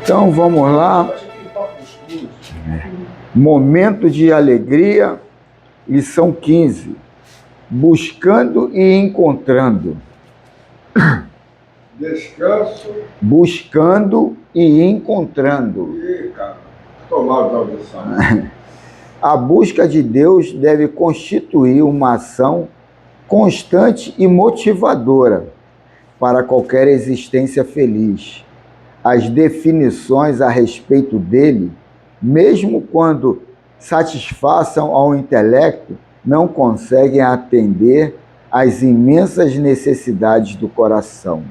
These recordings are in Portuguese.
Então vamos lá. Momento de alegria, lição 15. Buscando e encontrando. Descanso. Buscando e encontrando. E, cara, estou lá da audição. A busca de Deus deve constituir uma ação constante e motivadora para qualquer existência feliz. As definições a respeito dele, mesmo quando satisfaçam ao intelecto, não conseguem atender às imensas necessidades do coração.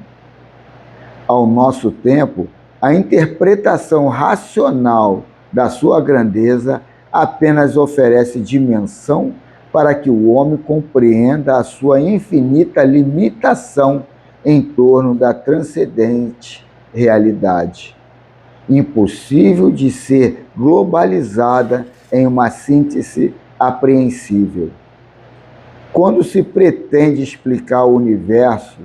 Ao nosso tempo, a interpretação racional da sua grandeza apenas oferece dimensão para que o homem compreenda a sua infinita limitação em torno da transcendente realidade, impossível de ser globalizada em uma síntese apreensível. Quando se pretende explicar o universo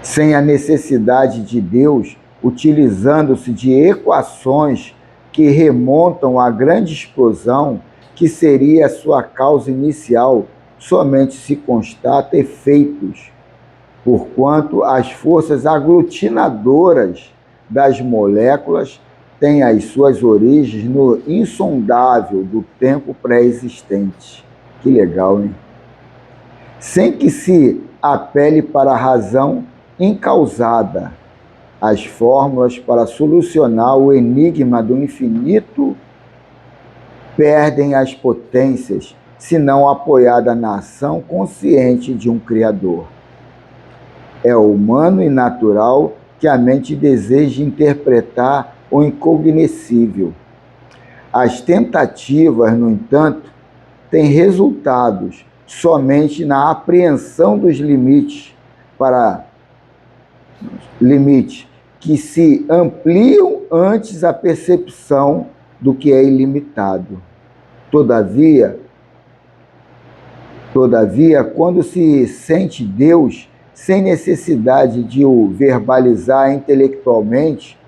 sem a necessidade de Deus, utilizando-se de equações que remontam à grande explosão, que seria a sua causa inicial, somente se constata efeitos, porquanto as forças aglutinadoras das moléculas têm as suas origens no insondável do tempo pré-existente. Que legal, hein? Sem que se apele para a razão encausada, as fórmulas para solucionar o enigma do infinito perdem as potências, se não apoiada na ação consciente de um Criador. É humano e natural que a mente deseje interpretar o incognoscível. As tentativas, no entanto, têm resultados somente na apreensão dos limites que se ampliam antes a percepção do que é ilimitado. Todavia, quando se sente Deus, sem necessidade de o verbalizar intelectualmente,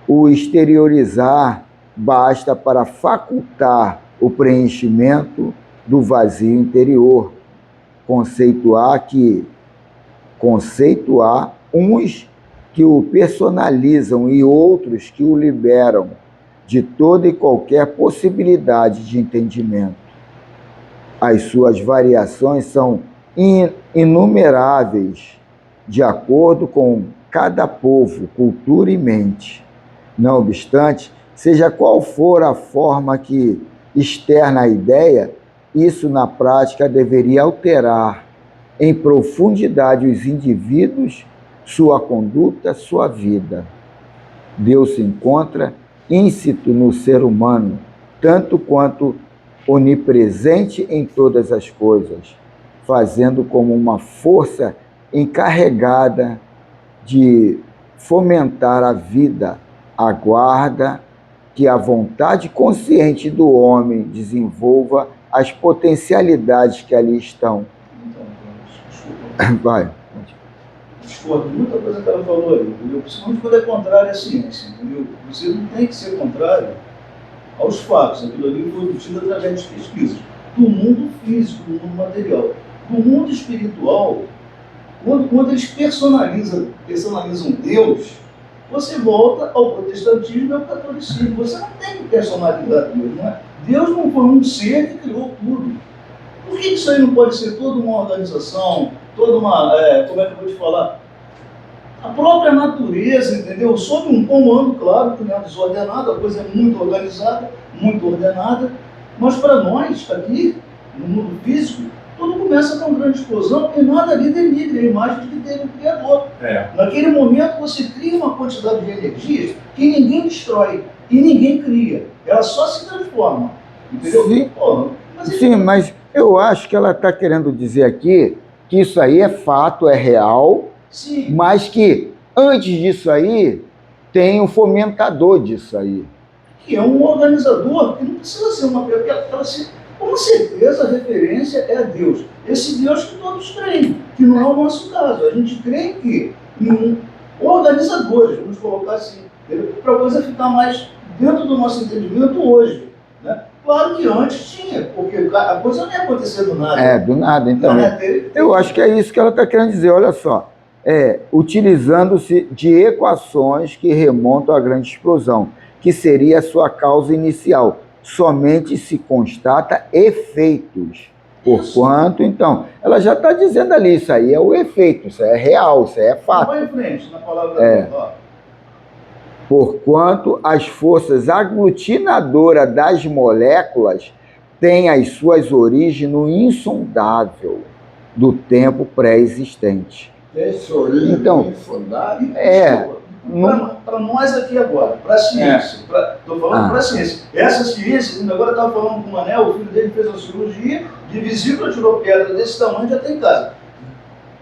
o exteriorizar basta para facultar o preenchimento do vazio interior, conceituar uns que o personalizam e outros que o liberam de toda e qualquer possibilidade de entendimento. As suas variações são inumeráveis, de acordo com cada povo, cultura e mente. Não obstante, seja qual for a forma que externa a ideia, isso na prática deveria alterar em profundidade os indivíduos, sua conduta, sua vida. Deus se encontra íncito no ser humano, tanto quanto onipresente em todas as coisas, fazendo como uma força encarregada de fomentar a vida, aguarda que a vontade consciente do homem desenvolva as potencialidades que ali estão. Então, desculpa. Vai. Discordo muita coisa que ela falou aí, entendeu? Principalmente quando é contrário à ciência, entendeu? Você não tem que ser contrário aos fatos. Aquilo ali foi obtido através de pesquisas do mundo físico, do mundo material. Do mundo espiritual, quando eles personalizam Deus, você volta ao protestantismo e ao catolicismo. Você não tem que personalizar Deus, não é? Deus não foi um ser que criou tudo. Por que isso aí não pode ser toda uma organização, toda uma, como é que eu vou te falar? A própria natureza, entendeu? Sob um comando, claro, que não é desordenado, a coisa é muito organizada, muito ordenada, mas para nós, aqui, no mundo físico, tudo começa com uma grande explosão e nada ali denigre a imagem de que teve o Criador. Naquele momento você cria uma quantidade de energias que ninguém destrói e ninguém cria. Ela só se transforma. Entendeu? Sim, Sim, mas eu acho que ela está querendo dizer aqui que isso aí é fato, é real, sim, mas que antes disso aí tem um fomentador disso aí. Que é um organizador que não precisa ser uma pessoa. Com certeza a referência é a Deus. Esse Deus que todos creem, que não é o nosso caso. A gente crê que organizadores, vamos colocar assim, para a coisa ficar mais dentro do nosso entendimento hoje. Né? Claro que antes tinha, porque a coisa não ia acontecer do nada. Do nada. Então, Né? eu acho que é isso que ela está querendo dizer. Olha só, utilizando-se de equações que remontam à grande explosão, que seria a sua causa inicial. Somente se constata efeitos. Porquanto, então, ela já está dizendo ali, isso aí é o efeito, isso aí é real, isso aí é fato. Vai em frente, na palavra Porquanto as forças aglutinadoras das moléculas têm as suas origens no insondável do tempo pré-existente. Esse origem então, insondável? Para nós aqui agora, para a ciência, estou falando para a ciência. Essa ciência, agora estava falando com o Manel, o filho dele fez uma cirurgia de vesícula, tirou pedra desse tamanho, já tem em casa.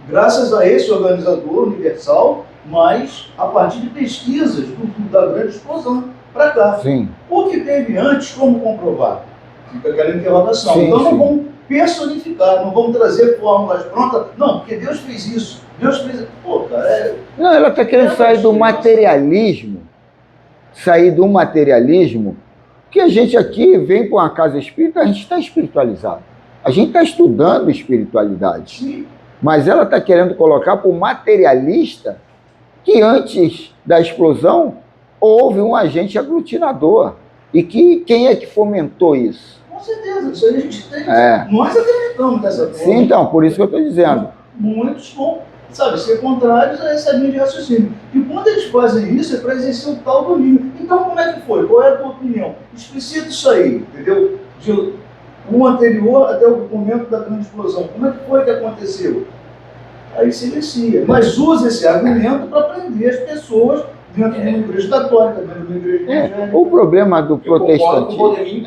Graças a esse organizador universal, mas a partir de pesquisas da grande explosão para cá. Sim. O que teve antes, como comprovar? Fica aquela interrogação. Sim, então não sim. vamos personificar, não vamos trazer fórmulas prontas. Não, porque Deus fez isso. Deus fez... Pô, cara, Não, ela está querendo sair do materialismo. Sair do materialismo. Porque a gente aqui vem para uma casa espírita, a gente está espiritualizado. A gente está estudando espiritualidade. Sim. Mas ela está querendo colocar para o materialista que antes da explosão houve um agente aglutinador. E que quem é que fomentou isso? Com certeza, isso aí a gente tem. Nós acreditamos nessa coisa. Sim, então, por isso que eu estou dizendo. Muitos vão, sabe, ser contrários a essa linha de raciocínio. E quando eles fazem isso, é para exercer o tal domínio. Então, como é que foi? Qual é a tua opinião? Explicita isso aí, entendeu? O anterior até o momento da grande explosão. Como é que foi que aconteceu? Aí silencia. Mas usa esse argumento para prender as pessoas dentro de uma igreja católica, dentro de uma igreja evangélica. O problema do protestantismo...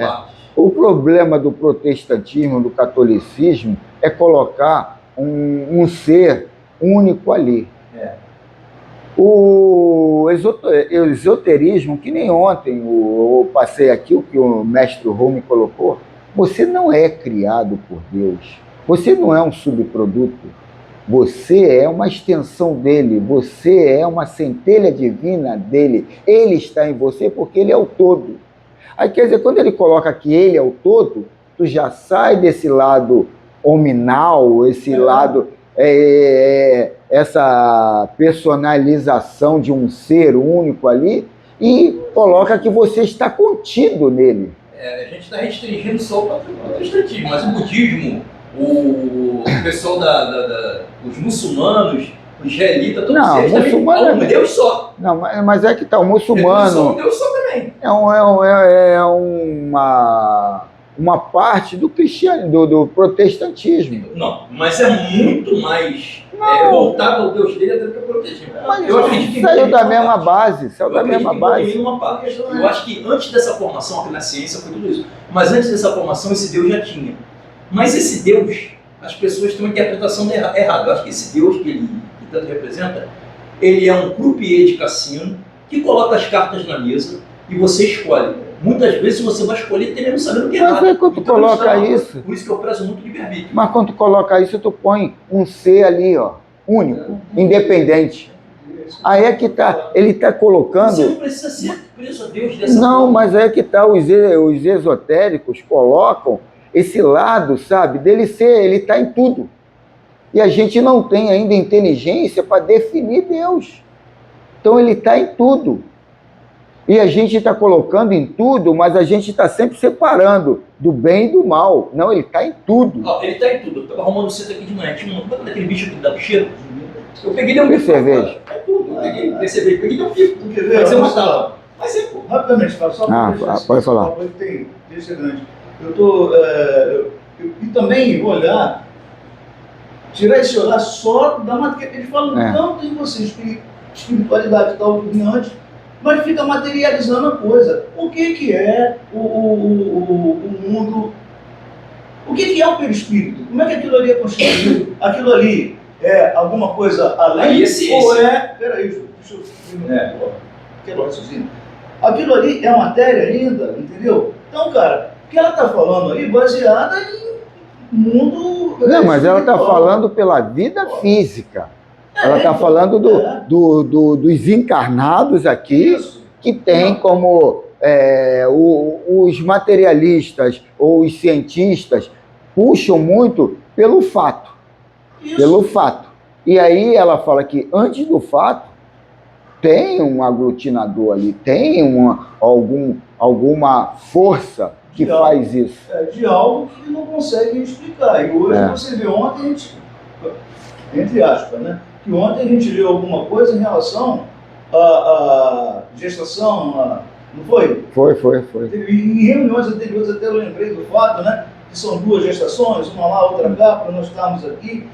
O problema do protestantismo, do catolicismo, é colocar um ser único ali. O esoterismo, que nem ontem eu passei aqui, o que o mestre Rumi colocou, você não é criado por Deus, você não é um subproduto, você é uma extensão dele, você é uma centelha divina dele, ele está em você porque ele é o todo. Aí quer dizer, quando ele coloca que ele é o todo, tu já sai desse lado hominal, esse lado, essa personalização de um ser único ali, e coloca que você está contido nele. A gente está restringindo só o protestantismo, mas o budismo, o pessoal os muçulmanos, os israelitas, todos eles também há um Deus só. Não, mas é que tá, o muçulmano... Um Deus só também. É uma parte do cristianismo, do protestantismo. Não, mas é muito mais voltado ao Deus dele até que o protestantismo. Eu acredito que saiu da mesma base, saiu da mesma base. Eu acho que antes dessa formação aqui na ciência foi tudo isso. Mas antes dessa formação esse Deus já tinha. Mas esse Deus, as pessoas têm uma interpretação errada. Eu acho que esse Deus que ele tanto representa, ele é um croupier de cassino que coloca as cartas na mesa e você escolhe. Muitas vezes você vai escolher mesmo sabendo o que é errado. Mas aí quando tu coloca isso... Por isso que eu prezo muito livre-arbítrio. Mas quando tu coloca isso, tu põe um ser ali, ó, único, independente. Aí é que tá, ele está colocando... Você não precisa ser preso a Deus dessa Não, forma. mas aí é que tá, os esotéricos colocam esse lado, sabe, dele ser, ele está em tudo. E a gente não tem ainda inteligência para definir Deus. Então ele está em tudo. E a gente está colocando em tudo, mas a gente está sempre separando do bem e do mal. Não, ele está em tudo. Ele está em tudo. Eu estava arrumando o centro aqui de manhã. Tinha aquele bicho que dá cheiro. Eu peguei e dei um pico. Cerveja. É tudo. Eu peguei cerveja. Peguei e dei um pico. Tu quer ver? Mas eu matava. Mas é, pô. Rapidamente, só pode falar. Tem grande. Eu estou... e também olhar... Tirar esse olhar só da matéria. Eles falam tanto em você, espiritualidade e tal, antes, mas fica materializando a coisa. O que é o mundo? O que é o perispírito? Como é que aquilo ali é constituído? Aquilo ali é alguma coisa além? Ou é... Peraí, deixa eu... Quero raciocínio. Aquilo ali é matéria ainda, entendeu? Então, cara, o que ela está falando aí, baseada em mundo... Não, mas ela está falando pela vida física. Ela está falando dos encarnados aqui, Isso. que tem como os materialistas ou os cientistas puxam muito pelo fato. Isso. Pelo fato. E aí ela fala que antes do fato tem um aglutinador ali, tem alguma força que De algo. faz isso. De algo que não conseguem explicar. E hoje você vê, ontem a gente, entre aspas, né? Que ontem a gente leu alguma coisa em relação à gestação, não foi? Foi. Em reuniões anteriores até eu lembrei do fato, né? Que são 2 gestações, uma lá, outra cá, para nós estarmos aqui.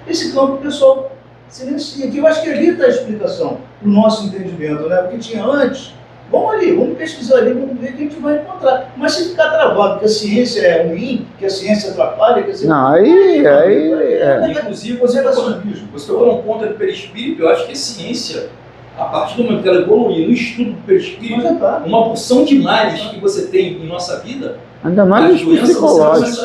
Esse campo o pessoal silencia, que eu acho que ali está a explicação para o nosso entendimento, né? Porque tinha antes, vamos ali, vamos pesquisar ali, vamos ver o que a gente vai encontrar. Mas se ficar travado que a ciência é ruim, que a ciência atrapalha, que a ciência... Não, aí Inclusive, você tocou num ponto do perispírito, eu acho que a ciência, a partir do momento que ela evoluir no estudo do perispírito, uma porção de males que você tem em nossa vida, ainda mais os psicológicos.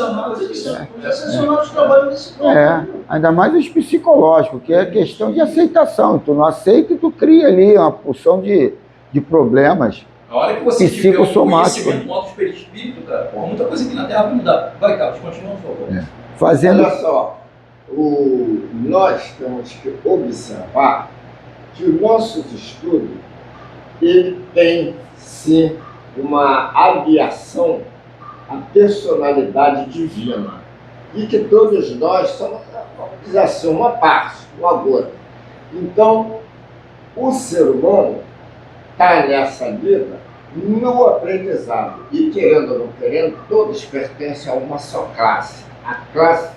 Ainda mais os psicológicos, que é questão de aceitação. Tu não aceita e tu cria ali uma porção de problemas. A hora que você tiver um psicossomáticos. conhecimento alto do perispírito, cara, muita coisa aqui na Terra vai mudar. Vai, Carlos, continua, por favor. Fazendo... Olha só, nós temos que observar que os nossos estudos, ele tem sim uma aviação à personalidade divina e que todos nós somos, vamos dizer assim, uma parte, uma gota. Então, o ser humano está nessa vida no aprendizado e, querendo ou não querendo, todos pertencem a uma só classe, a classe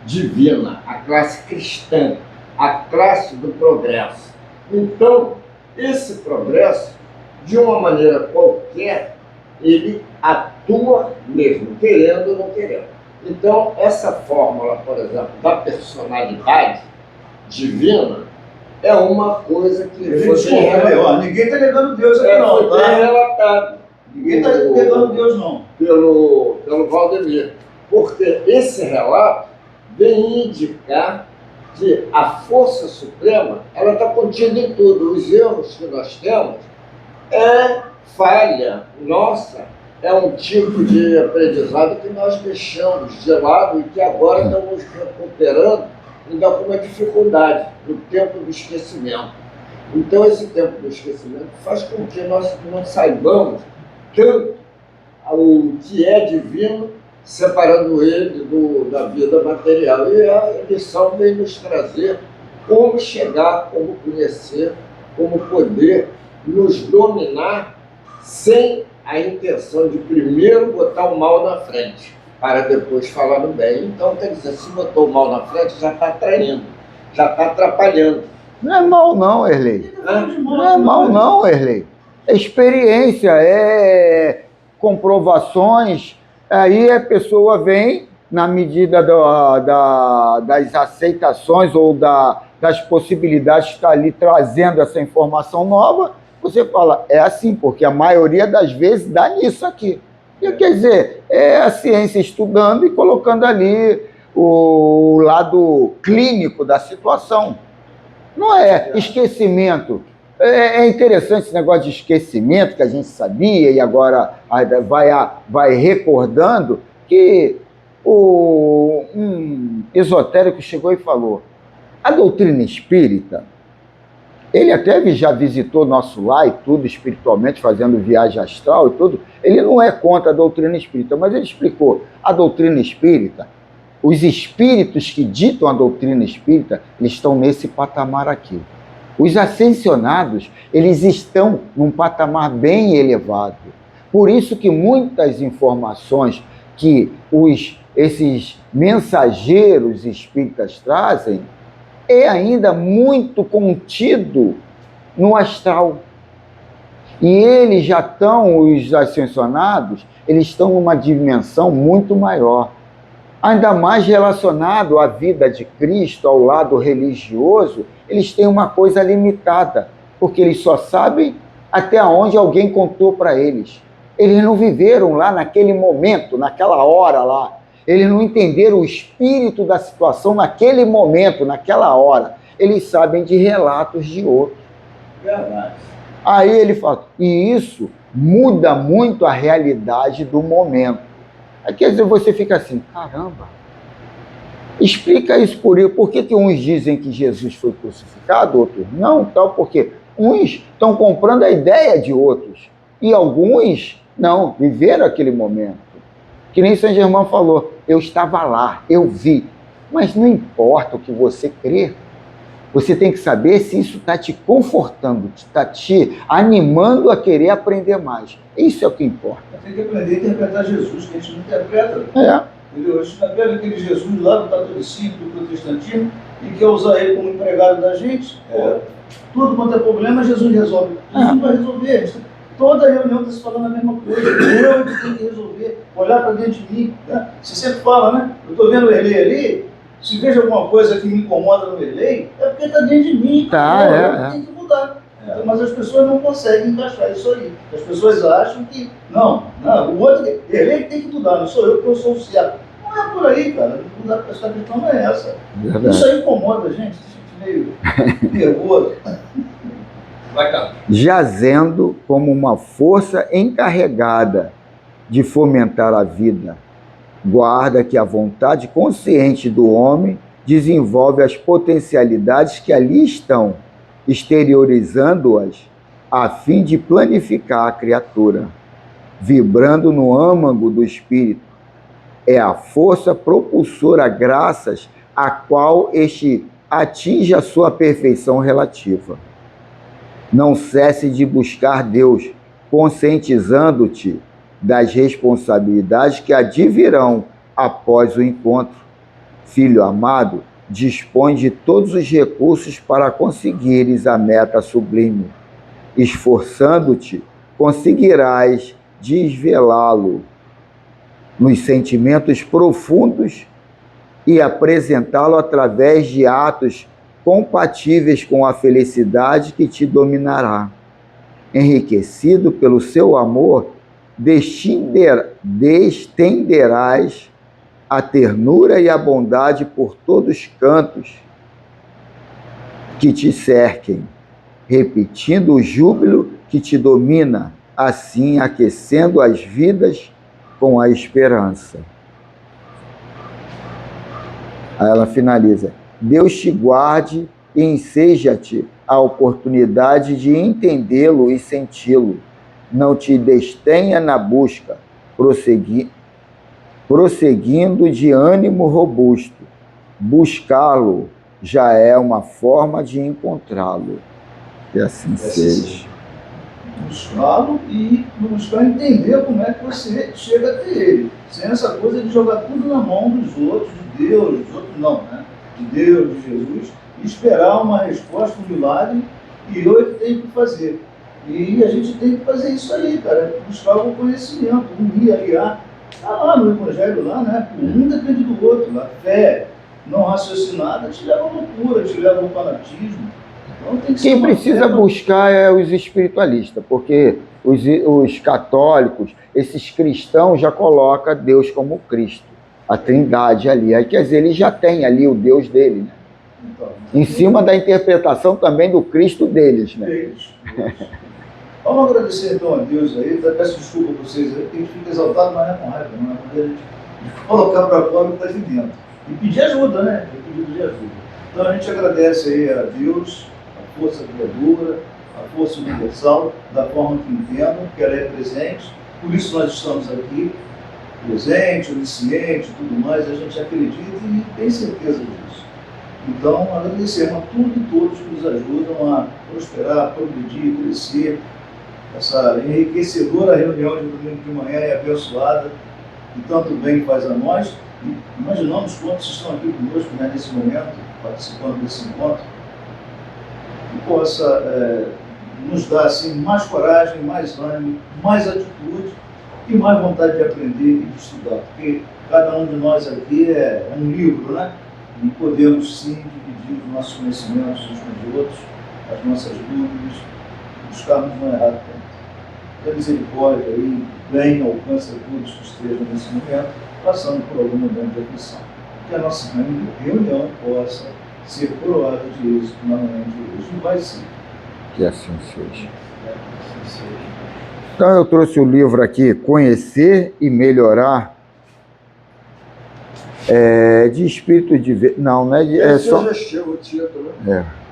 divina, a classe cristã, a classe do progresso. Então, esse progresso, de uma maneira qualquer, ele atua mesmo, querendo ou não querendo. Então, essa fórmula, por exemplo, da personalidade divina, é uma coisa que ninguém está negando Deus aqui não, tá? Relatado. Ninguém está negando Deus não. Pelo Valdemir. Porque esse relato vem indicar que a força suprema, ela está contida em tudo. Os erros que nós temos é falha nossa, é um tipo de aprendizado que nós deixamos de lado e que agora estamos recuperando, ainda com uma dificuldade, no tempo do esquecimento. Então, esse tempo do esquecimento faz com que nós não saibamos tanto o que é divino, separando ele da vida material. E a lição vem nos trazer como chegar, como conhecer, como poder nos dominar sem a intenção de primeiro botar o mal na frente, para depois falar no bem. Então, quer dizer, se botou o mal na frente, já está traindo, já está atrapalhando. Não é mal não, Erlei. Não é mal não, Erlei. É experiência, é comprovações. Aí a pessoa vem, na medida das aceitações ou das possibilidades de estar ali trazendo essa informação nova, você fala, é assim, porque a maioria das vezes dá nisso aqui. E, quer dizer, é a ciência estudando e colocando ali o lado clínico da situação. Não é esquecimento. É interessante esse negócio de esquecimento que a gente sabia e agora vai recordando que um esotérico chegou e falou, a doutrina espírita, ele até já visitou nosso lar e tudo, espiritualmente, fazendo viagem astral e tudo, ele não é contra a doutrina espírita, mas ele explicou, a doutrina espírita, os espíritos que ditam a doutrina espírita, eles estão nesse patamar aqui. Os ascensionados, eles estão num patamar bem elevado. Por isso que muitas informações que esses mensageiros espíritas trazem é ainda muito contido no astral. E eles já estão, os ascensionados, eles estão numa dimensão muito maior. Ainda mais relacionado à vida de Cristo, ao lado religioso, eles têm uma coisa limitada, porque eles só sabem até onde alguém contou para eles. Eles não viveram lá naquele momento, naquela hora lá. Eles não entenderam o espírito da situação naquele momento, naquela hora. eles sabem de relatos de outros. Verdade. Aí ele fala, e isso muda muito a realidade do momento. Aí, quer dizer, você fica assim, caramba, explica isso por que uns dizem que Jesus foi crucificado, outros não, tal, porque uns estão comprando a ideia de outros, e alguns não, viveram aquele momento. Que nem Saint Germain falou, eu estava lá, eu vi, mas não importa o que você crê, você tem que saber se isso está te confortando, está te animando a querer aprender mais. Isso é o que importa. Tem que aprender a interpretar Jesus, que a gente não interpreta. É. Entendeu? A gente não pega aquele Jesus lá do catolicismo, do protestantismo, e quer usar ele como empregado da gente. Tudo quanto é problema, Jesus resolve. Jesus não vai resolver. Toda reunião está se falando a mesma coisa. Eu que tenho que resolver, olhar para dentro de mim. Né? Você sempre fala, né? Eu estou vendo o Erlei ali, se vejo alguma coisa que me incomoda no Erlei, é porque está dentro de mim. Tá, Tem que mudar. Mas as pessoas não conseguem encaixar isso aí. As pessoas acham que, não, o outro, Erlei tem que mudar, não sou eu, porque eu sou o certo. Não é por aí, cara. Essa questão não é essa. Verdade. Isso aí incomoda a gente, meio nervoso. Vai, Carlos. Jazendo como uma força encarregada de fomentar a vida. Guarda que a vontade consciente do homem desenvolve as potencialidades que ali estão, exteriorizando-as a fim de planificar a criatura, vibrando no âmago do espírito. É a força propulsora graças à qual este atinge a sua perfeição relativa. Não cesse de buscar Deus, conscientizando-te das responsabilidades que advirão após o encontro. Filho amado, dispõe de todos os recursos para conseguires a meta sublime. Esforçando-te, conseguirás desvelá-lo nos sentimentos profundos e apresentá-lo através de atos compatíveis com a felicidade que te dominará. Enriquecido pelo seu amor, destenderás a ternura e a bondade por todos os cantos que te cerquem, repetindo o júbilo que te domina, assim aquecendo as vidas com a esperança. Aí ela finaliza, Deus te guarde e enseja-te a oportunidade de entendê-lo e senti-lo. Não te destenha na busca, prosseguindo de ânimo robusto. Buscá-lo já é uma forma de encontrá-lo. Que assim seja. Buscá-lo e buscar entender como é que você chega até ele. Sem essa coisa de jogar tudo na mão dos outros, de Deus, dos outros não, né? De Deus, de Jesus, e esperar uma resposta, um milagre, e eu é que tenho que fazer. E a gente tem que fazer isso aí, cara, buscar o conhecimento, unir, aliar. Está lá no Evangelho, lá, né? Um depende do outro. A fé não raciocinada te leva à loucura, te leva ao fanatismo. Então, tem que Quem precisa buscar é os espiritualistas, porque os católicos, esses cristãos já colocam Deus como Cristo, a Trindade ali. Aí, quer dizer, ele já tem ali o Deus dele, né? Então, Em cima da interpretação também do Cristo deles, né? Deus. Vamos agradecer então a Deus aí, peço desculpa a vocês aí, porque a gente fica exaltado, mas é com raiva, não é maneira de colocar para fora o que está aqui dentro. E pedir ajuda, né? Pedido de ajuda. Então a gente agradece aí a Deus, a força criadora, a força universal, da forma que entendam, que ela é presente, por isso nós estamos aqui, presente, onisciente, tudo mais, a gente acredita e tem certeza disso. Então agradecemos a tudo e todos que nos ajudam a prosperar, progredir, crescer. Essa enriquecedora reunião de domingo de manhã é abençoada, que tanto bem faz a nós. E imaginamos quantos estão aqui conosco, né, nesse momento, participando desse encontro, que possa nos dar assim, mais coragem, mais ânimo, mais atitude e mais vontade de aprender e de estudar. Porque cada um de nós aqui é um livro, né? E podemos sim dividir os nossos conhecimentos uns com os outros, as nossas dúvidas, buscarmos um errado tempo. Que a misericórdia aí, bem, alcança todos que estejam nesse momento, passando por algum momento de aflição. Que a nossa reunião possa ser coroada de êxito na manhã de hoje. Não vai ser. Que assim seja. Então eu trouxe o livro aqui, Conhecer e Melhorar, de espírito de... Não é de... sugestivo o título.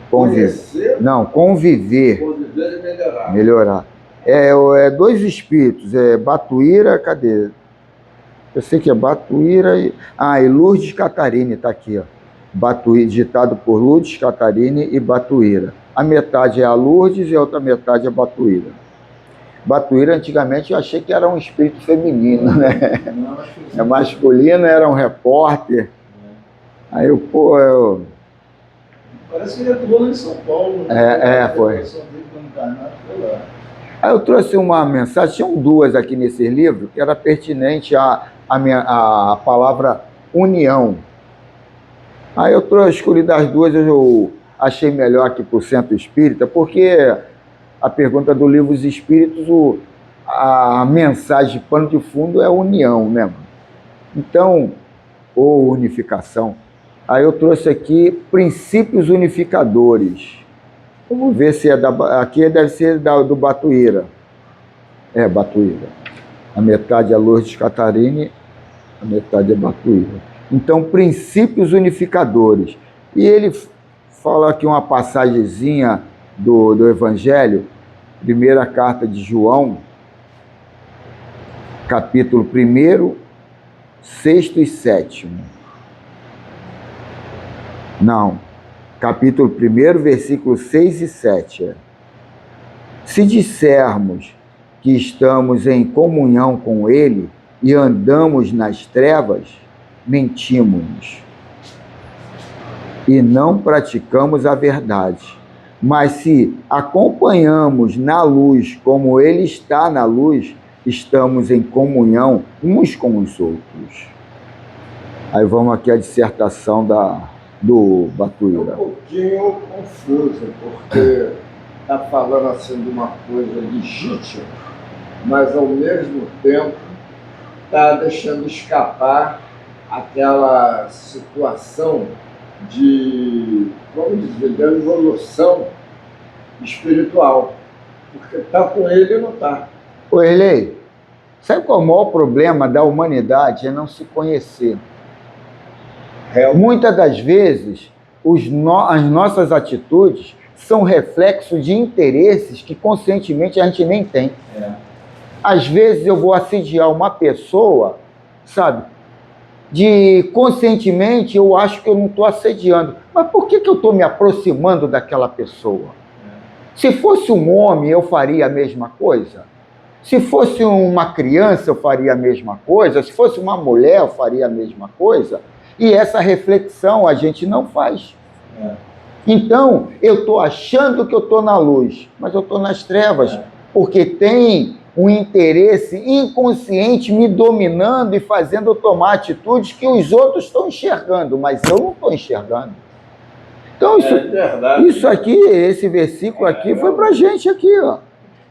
Conhecer? Não, conviver. Conviver e melhorar. Melhorar. Dois espíritos, Batuíra, cadê? Eu sei que é Batuíra e... e Lourdes Catarine, está aqui, ó. Batuíra, ditado por Lourdes Catarine e Batuíra. A metade é a Lourdes e a outra metade é Batuíra. Batuíra, antigamente, eu achei que era um espírito feminino, né? É masculino, era um repórter. Aí Parece que ele atuou lá em São Paulo. Né? Foi. Aí eu trouxe uma mensagem, tinham duas aqui nesse livro, que era pertinente à palavra união. Aí eu escolhi das duas, eu achei melhor aqui para o Centro Espírita, porque a pergunta do livro Os Espíritos, a mensagem de pano de fundo é união, né? Então, ou unificação. Aí eu trouxe aqui princípios unificadores. Vamos ver se aqui deve ser do Batuíra. Batuíra. A metade é Lourdes Catarine, a metade é Batuíra. Então, princípios unificadores. E ele fala aqui uma passagenzinha do Evangelho, primeira carta de João, capítulo 1, 6º e 7º. Não, capítulo 1, versículos 6 e 7. Se dissermos que estamos em comunhão com Ele e andamos nas trevas, mentimos e não praticamos a verdade. Mas se acompanhamos na luz como Ele está na luz, estamos em comunhão uns com os outros. Aí vamos aqui à dissertação do Batuíra. É um pouquinho confuso, porque está falando assim de uma coisa legítima, mas ao mesmo tempo está deixando escapar aquela situação de, vamos dizer, de evolução espiritual, porque está com ele e não está. Ô Erlei, sabe qual é o maior problema da humanidade? É não se conhecer. Muitas das vezes, as nossas atitudes são reflexo de interesses que conscientemente a gente nem tem. Às vezes eu vou assediar uma pessoa, sabe? Conscientemente eu acho que eu não estou assediando. Mas por que eu estou me aproximando daquela pessoa? Se fosse um homem, eu faria a mesma coisa? Se fosse uma criança, eu faria a mesma coisa? Se fosse uma mulher, eu faria a mesma coisa? E essa reflexão a gente não faz. Então, eu estou achando que eu estou na luz, mas eu estou nas trevas, porque tem um interesse inconsciente me dominando e fazendo eu tomar atitudes que os outros estão enxergando, mas eu não estou enxergando. Então, isso aqui, esse versículo aqui, foi para a gente aqui, ó.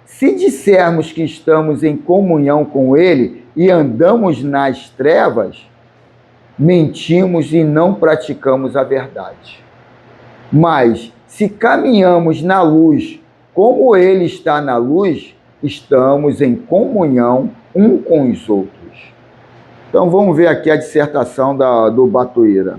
Se dissermos que estamos em comunhão com Ele e andamos nas trevas, mentimos e não praticamos a verdade. Mas, se caminhamos na luz, como Ele está na luz, estamos em comunhão um com os outros. Então, vamos ver aqui a dissertação do Batuíra.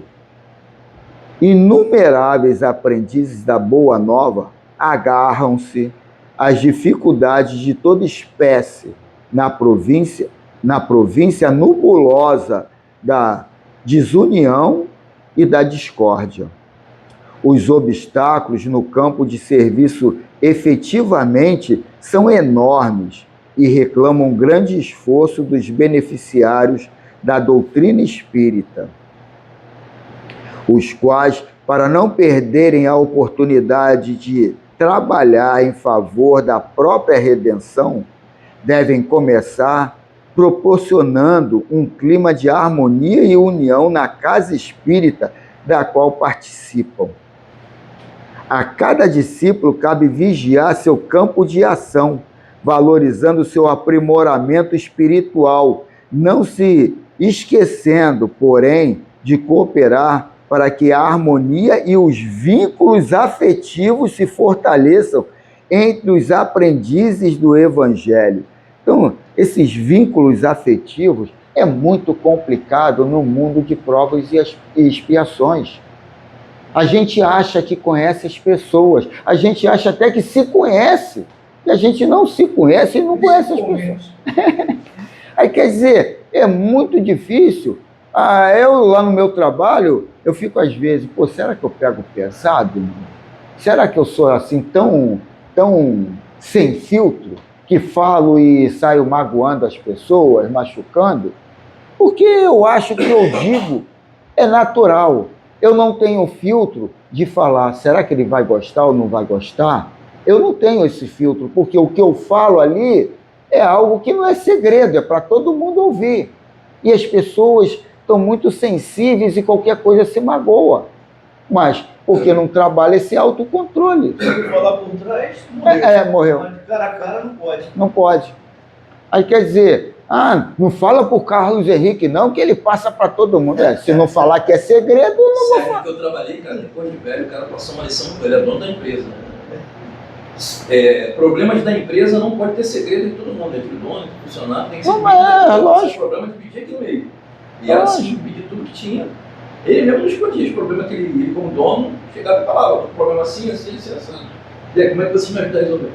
Inumeráveis aprendizes da Boa Nova agarram-se às dificuldades de toda espécie na província nebulosa da desunião e da discórdia. Os obstáculos no campo de serviço efetivamente são enormes e reclamam grande esforço dos beneficiários da doutrina espírita, os quais, para não perderem a oportunidade de trabalhar em favor da própria redenção, devem começar proporcionando um clima de harmonia e união na casa espírita da qual participam. A cada discípulo cabe vigiar seu campo de ação, valorizando seu aprimoramento espiritual, não se esquecendo, porém, de cooperar para que a harmonia e os vínculos afetivos se fortaleçam entre os aprendizes do Evangelho. Então, esses vínculos afetivos é muito complicado no mundo de provas e expiações. A gente acha que conhece as pessoas, a gente acha até que se conhece, e a gente não se conhece e não conhece as pessoas. Aí, quer dizer, é muito difícil. Eu, lá no meu trabalho, eu fico às vezes, será que eu pego pesado? Será que eu sou assim tão sem filtro, que falo e saio magoando as pessoas, machucando? Porque eu acho que eu digo é natural. Eu não tenho filtro de falar, será que ele vai gostar ou não vai gostar? Eu não tenho esse filtro, porque o que eu falo ali é algo que não é segredo, é para todo mundo ouvir. E as pessoas estão muito sensíveis e qualquer coisa se magoa. Mas porque não trabalha esse autocontrole. Se falar por trás, morreu. Morreu. Mas de cara a cara não pode. Não pode. Aí quer dizer, não fala pro Carlos Henrique não, que ele passa para todo mundo. Se não falar que é segredo, não vou falar. Que eu trabalhei, cara, depois de velho, o cara passou uma lição, ele é dono da empresa. Problemas da empresa não pode ter segredo de todo mundo, entre o dono, entre o funcionário, tem que ser lógico. Problema de pedir aqui no meio. E era assim, pedir tudo que tinha. Ele mesmo não escondia os problemas que ele como dono, chegava e falava, o problema assim. E aí, como é que você me ajuda a resolver?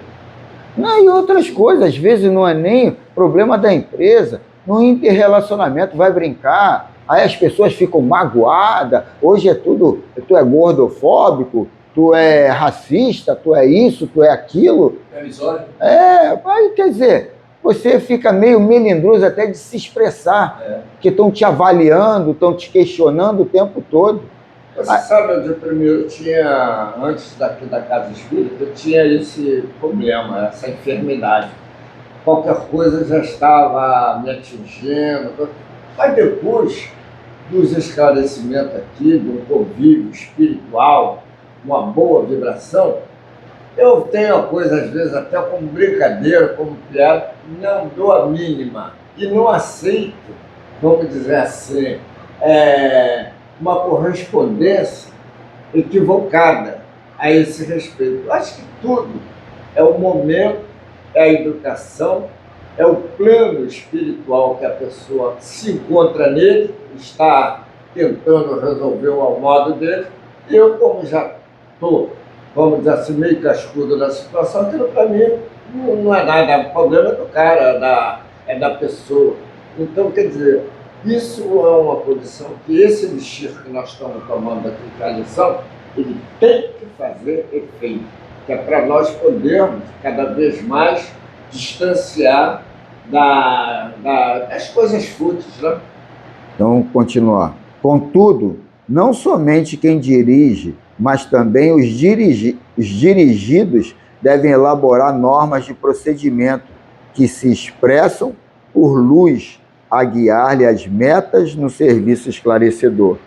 E outras coisas, às vezes não é nem problema da empresa, no interrelacionamento vai brincar, aí as pessoas ficam magoadas, hoje é tudo, tu é gordofóbico, tu é racista, tu é isso, tu é aquilo. É misógino? Aí quer dizer, você fica meio melindroso até de se expressar, porque estão te avaliando, estão te questionando o tempo todo. Você sabe onde primeiro tinha, antes daqui da Casa Espírita, eu tinha esse problema, essa enfermidade. Qualquer coisa já estava me atingindo. Mas depois dos esclarecimentos aqui, do convívio espiritual, uma boa vibração, eu tenho a coisa, às vezes, até como brincadeira, como piada, não dou a mínima. E não aceito, vamos dizer assim, uma correspondência equivocada a esse respeito. Eu acho que tudo é o momento, é a educação, é o plano espiritual que a pessoa se encontra nele, está tentando resolver ao modo dele, e eu, como já estou, vamos dizer assim, meio cascudo da situação, aquilo para mim não é nada, o problema é do cara, é da pessoa. Então, quer dizer, isso é uma condição que esse elixir que nós estamos tomando aqui para a lição, ele tem que fazer efeito, que é para nós podermos cada vez mais distanciar das coisas fúteis, né? Então, continuar. Contudo, não somente quem dirige, mas também os dirigidos devem elaborar normas de procedimento que se expressam por luz a guiar-lhe as metas no serviço esclarecedor.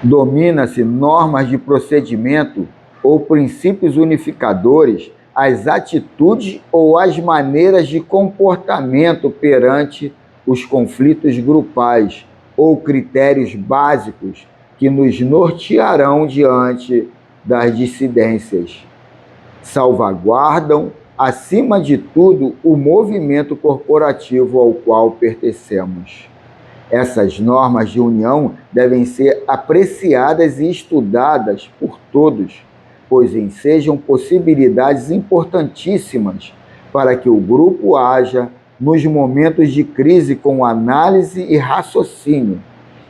Domina-se normas de procedimento ou princípios unificadores as atitudes ou as maneiras de comportamento perante os conflitos grupais ou critérios básicos que nos nortearão diante das dissidências. Salvaguardam, acima de tudo, o movimento corporativo ao qual pertencemos. Essas normas de união devem ser apreciadas e estudadas por todos, pois ensejam possibilidades importantíssimas para que o grupo haja nos momentos de crise com análise e raciocínio.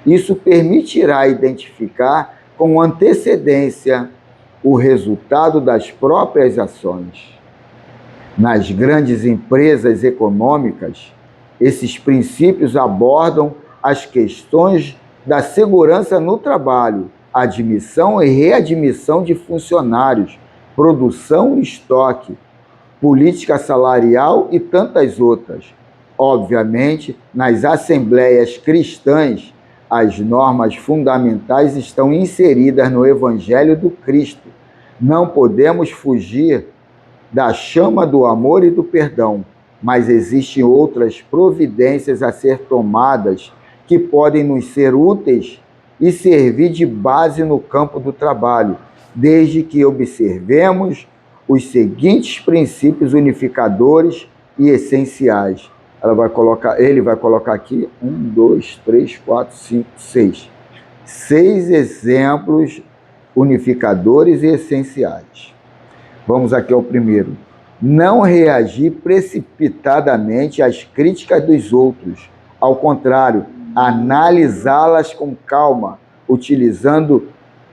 Isso permitirá identificar com antecedência o resultado das próprias ações. Nas grandes empresas econômicas, esses princípios abordam as questões da segurança no trabalho, admissão e readmissão de funcionários, produção e estoque, política salarial e tantas outras. Obviamente, nas assembleias cristãs, as normas fundamentais estão inseridas no Evangelho do Cristo. Não podemos fugir da chama do amor e do perdão, mas existem outras providências a ser tomadas que podem nos ser úteis e servir de base no campo do trabalho, desde que observemos os seguintes princípios unificadores e essenciais. Ele vai colocar aqui 1, 2, 3, 4, 5, 6. 6 exemplos unificadores e essenciais. Vamos aqui ao primeiro. Não reagir precipitadamente às críticas dos outros. Ao contrário, analisá-las com calma, utilizando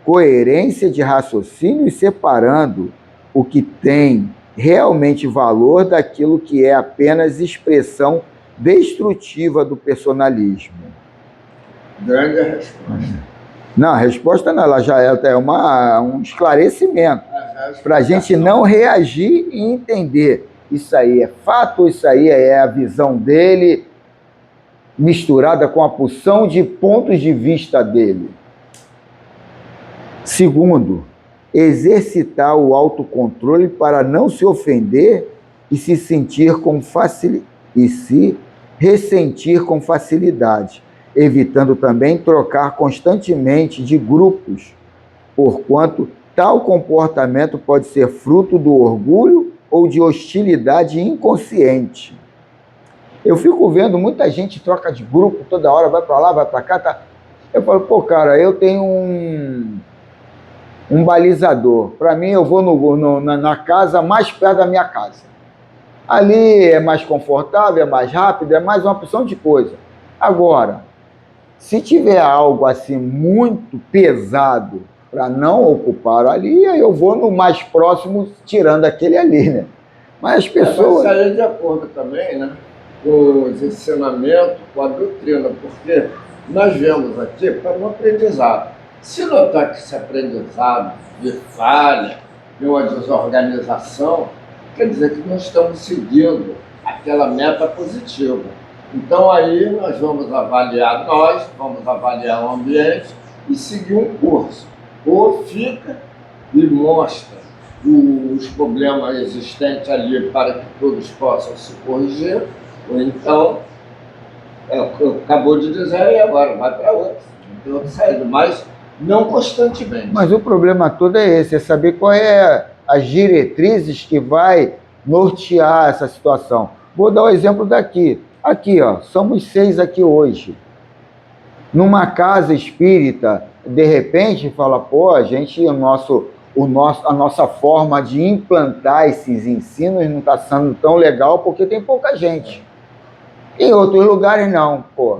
coerência de raciocínio e separando o que tem realmente valor daquilo que é apenas expressão destrutiva do personalismo. Grande resposta. Não, a resposta não, ela já é um esclarecimento para a gente não reagir e entender. Isso aí é fato, isso aí é a visão dele misturada com a porção de pontos de vista dele. Segundo, exercitar o autocontrole para não se ofender e se ressentir com facilidade, evitando também trocar constantemente de grupos, porquanto tal comportamento pode ser fruto do orgulho ou de hostilidade inconsciente. Eu fico vendo muita gente troca de grupo toda hora, vai para lá, vai para cá, tá? Eu falo, pô, cara, eu tenho um balizador. Para mim, eu vou na casa mais perto da minha casa. Ali é mais confortável, é mais rápido, é mais uma opção de coisa. Agora, se tiver algo assim muito pesado para não ocupar ali, eu vou no mais próximo, tirando aquele ali, né? Mas as pessoas... Mas sair de acordo também, né? Com os ensinamentos, com a doutrina, porque nós vemos aqui para um aprendizado. Se notar que esse aprendizado de falha, de uma desorganização, quer dizer que nós estamos seguindo aquela meta positiva. Então aí nós vamos avaliar vamos avaliar o ambiente e seguir um curso. Ou fica e mostra os problemas existentes ali para que todos possam se corrigir, ou então, acabou de dizer, e agora vai para outra, não tem outra saída, mas não constantemente. Mas o problema todo é esse, é saber qual é as diretrizes que vai nortear essa situação. Vou dar o exemplo daqui. Aqui, ó, somos 6 aqui hoje. Numa casa espírita, de repente, fala, pô, a nossa forma de implantar esses ensinos não está sendo tão legal porque tem pouca gente. Em outros lugares, não, pô.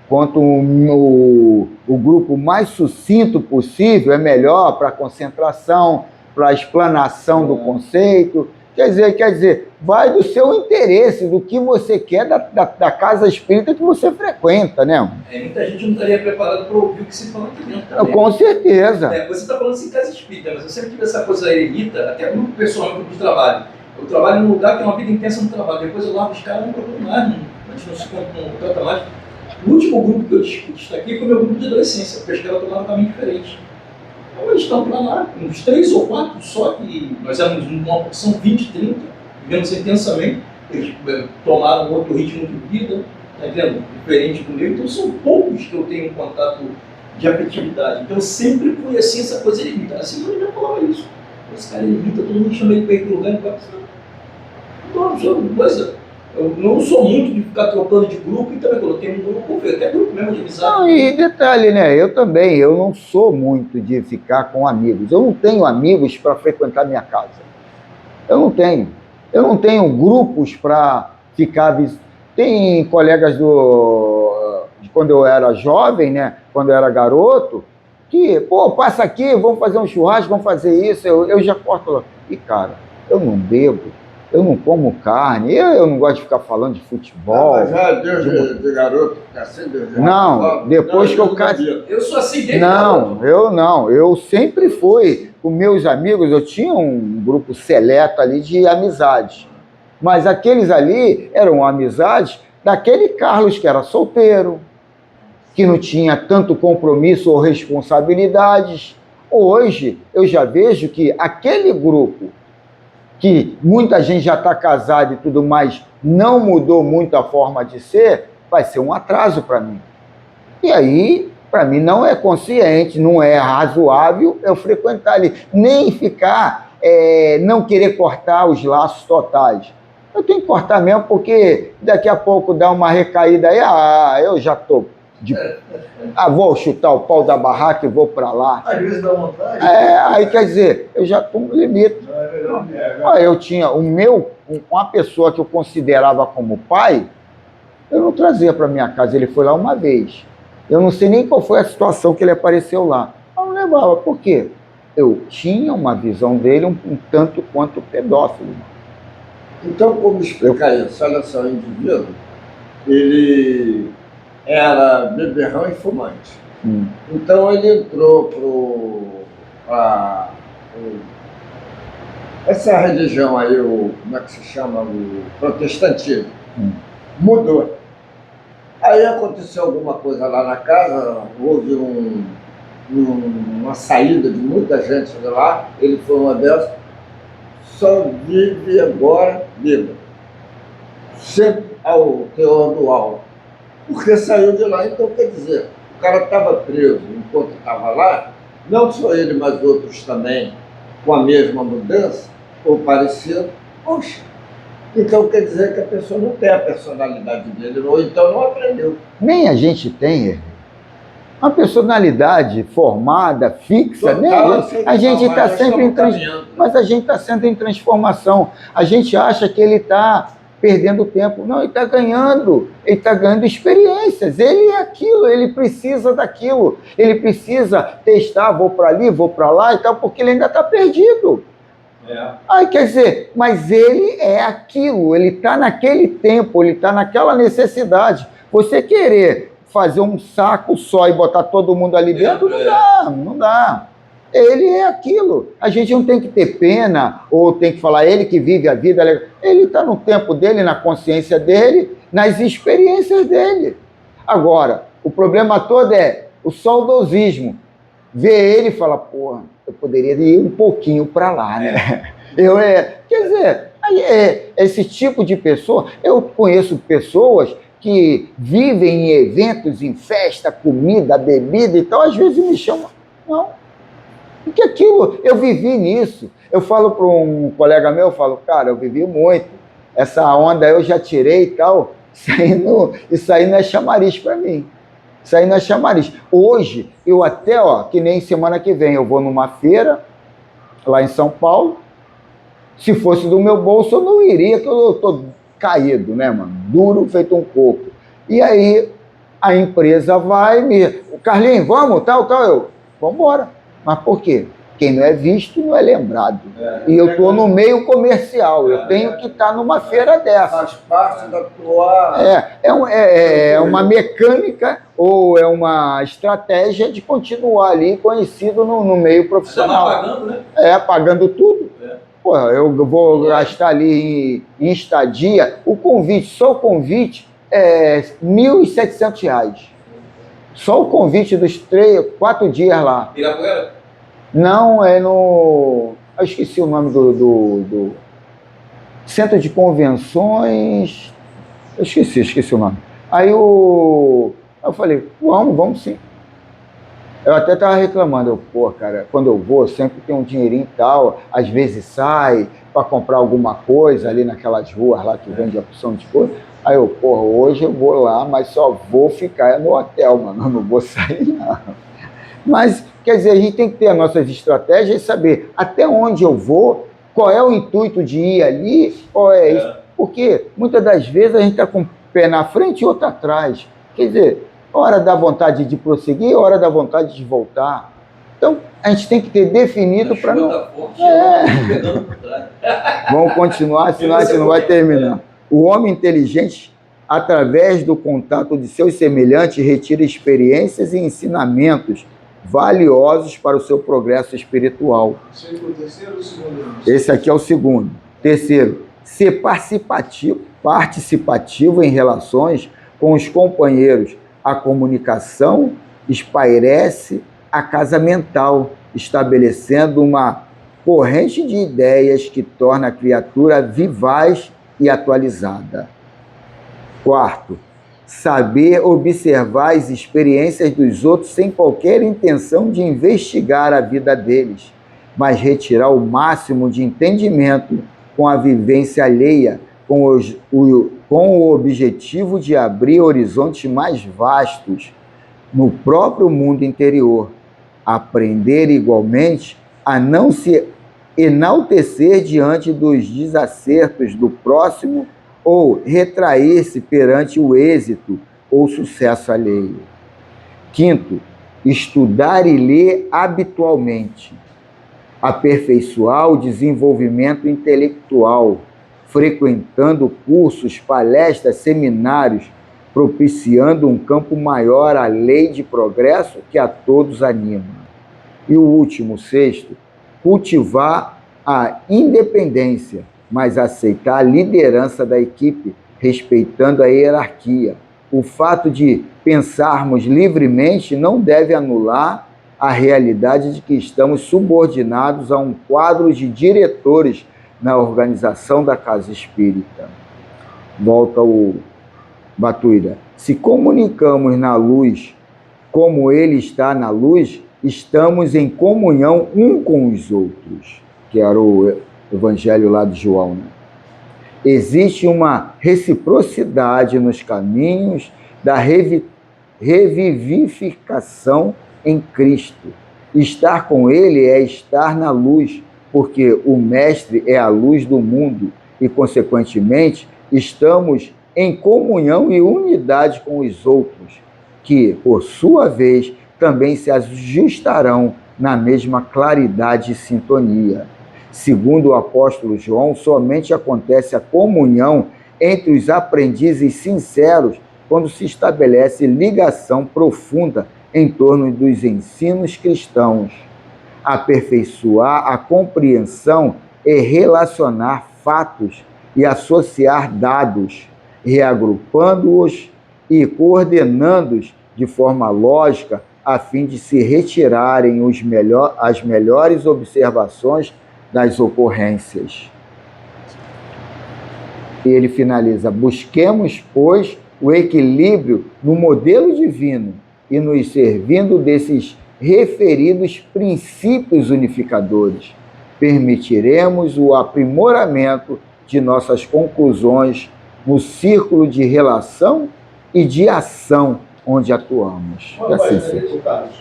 Quanto o grupo mais sucinto possível é melhor para a concentração, para a explanação do conceito. Quer dizer, vai do seu interesse, do que você quer da casa espírita que você frequenta, né? Muita gente não estaria preparada para ouvir o que se fala aqui dentro também. Com certeza. Você está falando assim, casa espírita, mas eu sempre tive essa coisa eremita, até grupo pessoal, grupo de trabalho. Eu trabalho num lugar que é uma vida intensa no trabalho, depois eu largo os caras, não procuro mais, a gente não se contrata mais. O último grupo que eu destaquei foi o meu grupo de adolescência, porque os caras tomaram um caminho diferente. Então eles estão para lá, uns 3 ou 4 só, que nós éramos uma porção 20, 30, vivemos intensamente, eles tomaram outro ritmo de vida, tá entendendo? Diferente do meu, então são poucos que eu tenho um contato de afetividade. Então sempre foi assim, essa coisa eremita. Assim eu já falava isso. Esse cara eremita, todo mundo chama ele para ir para o lugar, não vai precisar. Eu não sou muito de ficar trocando de grupo, e também quando eu tenho um grupo, até grupo mesmo de amizade. Não, e detalhe, né? Eu também, eu não sou muito de ficar com amigos. Eu não tenho amigos para frequentar minha casa. Eu não tenho. Eu não tenho grupos para ficar... Tem colegas de quando eu era jovem, né? Quando eu era garoto, que, pô, passa aqui, vamos fazer um churrasco, vamos fazer isso. Eu já corto. E, cara, eu não bebo. Eu não como carne, eu não gosto de ficar falando de futebol. Mas já Deus de garoto, assim, Deus de não, depois não, que eu casei. Eu sou assim desde garoto. Eu sempre fui. Com meus amigos, eu tinha um grupo seleto ali de amizades. Mas aqueles ali eram amizades daquele Carlos que era solteiro, que não tinha tanto compromisso ou responsabilidades. Hoje, eu já vejo que aquele grupo que muita gente já está casada e tudo mais, não mudou muito a forma de ser, vai ser um atraso para mim. E aí, para mim, não é consciente, não é razoável eu frequentar ali, nem ficar, não querer cortar os laços totais. Eu tenho que cortar mesmo, porque daqui a pouco dá uma recaída aí, eu já estou vou chutar o pau da barraca e vou para lá. Às vezes dá vontade. Aí quer dizer, eu já estou no limite. Eu tinha uma pessoa que eu considerava como pai, eu não trazia para minha casa, ele foi lá uma vez. Eu não sei nem qual foi a situação que ele apareceu lá. Eu não levava, por quê? Eu tinha uma visão dele um tanto quanto pedófilo. Então, como explicar isso? Olha só, o indivíduo, ele era beberrão e fumante. Então, ele entrou para essa religião aí, como é que se chama? O protestantismo. Mudou. Aí aconteceu alguma coisa lá na casa, houve uma saída de muita gente de lá, ele foi uma dessas, só vive agora bêbado, sempre ao teor do álcool, porque saiu de lá. Então, quer dizer, o cara estava preso enquanto estava lá, não só ele, mas outros também, com a mesma mudança, ou parecido. Poxa, então quer dizer que a pessoa não tem a personalidade dele, ou então não aprendeu. Nem a gente tem uma personalidade formada, fixa, né? A gente está sempre mas a gente está sempre em transformação. A gente acha que ele está perdendo tempo. Não, ele está ganhando experiências. Ele é aquilo, ele precisa daquilo. Ele precisa testar, vou para ali, vou para lá e tal, porque ele ainda está perdido. Aí quer dizer, mas ele é aquilo, ele está naquele tempo, ele está naquela necessidade. Você querer fazer um saco só e botar todo mundo ali dentro, não dá. Ele é aquilo. A gente não tem que ter pena, ou tem que falar, ele que vive a vida, ele está no tempo dele, na consciência dele, nas experiências dele. Agora, o problema todo é o saudosismo. Vê ele e fala, porra, eu poderia ir um pouquinho para lá, né? Quer dizer, esse tipo de pessoa, eu conheço pessoas que vivem em eventos, em festa, comida, bebida e tal, às vezes me chamam, não, porque aquilo, eu vivi nisso. Eu falo para um colega meu, eu falo, cara, eu vivi muito, essa onda eu já tirei e tal, isso aí não é chamariz para mim. Isso aí não é chamariz. Hoje, eu até, que nem semana que vem, eu vou numa feira, lá em São Paulo. Se fosse do meu bolso, eu não iria, que eu tô caído, né, mano? Duro, feito um coco. E aí, a empresa vai Carlinhos, vamos, tal, vamos embora. Mas por quê? Quem não é visto não é lembrado. E eu estou no meio comercial, eu tenho que estar numa feira dessa. Faz parte da tua... É uma mecânica ou é uma estratégia de continuar ali conhecido no meio profissional. Você tá pagando, né? Pagando tudo. Porra, eu vou gastar ali em estadia. Só o convite é R$ 1.700. Só o convite dos 4 dias lá. Ibirapuera? Não, é no... Eu esqueci o nome do Centro de Convenções... Eu esqueci o nome. Aí eu falei, vamos sim. Eu até estava reclamando, cara, quando eu vou, sempre tem um dinheirinho e tal, às vezes sai para comprar alguma coisa ali naquelas ruas lá que vende a opção de coisa. Aí hoje eu vou lá, mas só vou ficar no hotel, mano, eu não vou sair não. Mas, quer dizer, a gente tem que ter as nossas estratégias e saber até onde eu vou, qual é o intuito de ir ali, qual é isso. Porque muitas das vezes a gente está com o pé na frente e outro atrás. Quer dizer, hora dá vontade de prosseguir, hora dá vontade de voltar. Então, a gente tem que ter definido para não... Vamos continuar, senão a gente não vai terminar. O homem inteligente, através do contato de seus semelhantes, retira experiências e ensinamentos valiosos para o seu progresso espiritual. Esse é o terceiro ou o segundo? Esse aqui é o segundo. Terceiro, ser participativo em relações com os companheiros. A comunicação espairece a casa mental, estabelecendo uma corrente de ideias que torna a criatura vivaz e atualizada. Quarto, saber observar as experiências dos outros sem qualquer intenção de investigar a vida deles, mas retirar o máximo de entendimento com a vivência alheia, com o objetivo de abrir horizontes mais vastos no próprio mundo interior. Aprender igualmente a não se enaltecer diante dos desacertos do próximo ou retrair-se perante o êxito ou sucesso alheio. Quinto, estudar e ler habitualmente. Aperfeiçoar o desenvolvimento intelectual, frequentando cursos, palestras, seminários, propiciando um campo maior à lei de progresso que a todos anima. E o último, sexto, cultivar a independência, mas aceitar a liderança da equipe, respeitando a hierarquia. O fato de pensarmos livremente não deve anular a realidade de que estamos subordinados a um quadro de diretores na organização da casa espírita. Volta o Batuira. Se comunicamos na luz como ele está na luz, estamos em comunhão um com os outros, que era o evangelho lá de João, né? Existe uma reciprocidade nos caminhos da revivificação em Cristo. Estar com ele é estar na luz, porque o Mestre é a luz do mundo e, consequentemente, estamos em comunhão e unidade com os outros, que, por sua vez, também se ajustarão na mesma claridade e sintonia. Segundo o apóstolo João, somente acontece a comunhão entre os aprendizes sinceros quando se estabelece ligação profunda em torno dos ensinos cristãos. Aperfeiçoar a compreensão e relacionar fatos e associar dados, reagrupando-os e coordenando-os de forma lógica, a fim de se retirarem as melhores observações das ocorrências. E ele finaliza: busquemos, pois, o equilíbrio no modelo divino e nos servindo desses referidos princípios unificadores, permitiremos o aprimoramento de nossas conclusões no círculo de relação e de ação onde atuamos. Uma página ali, Carlos,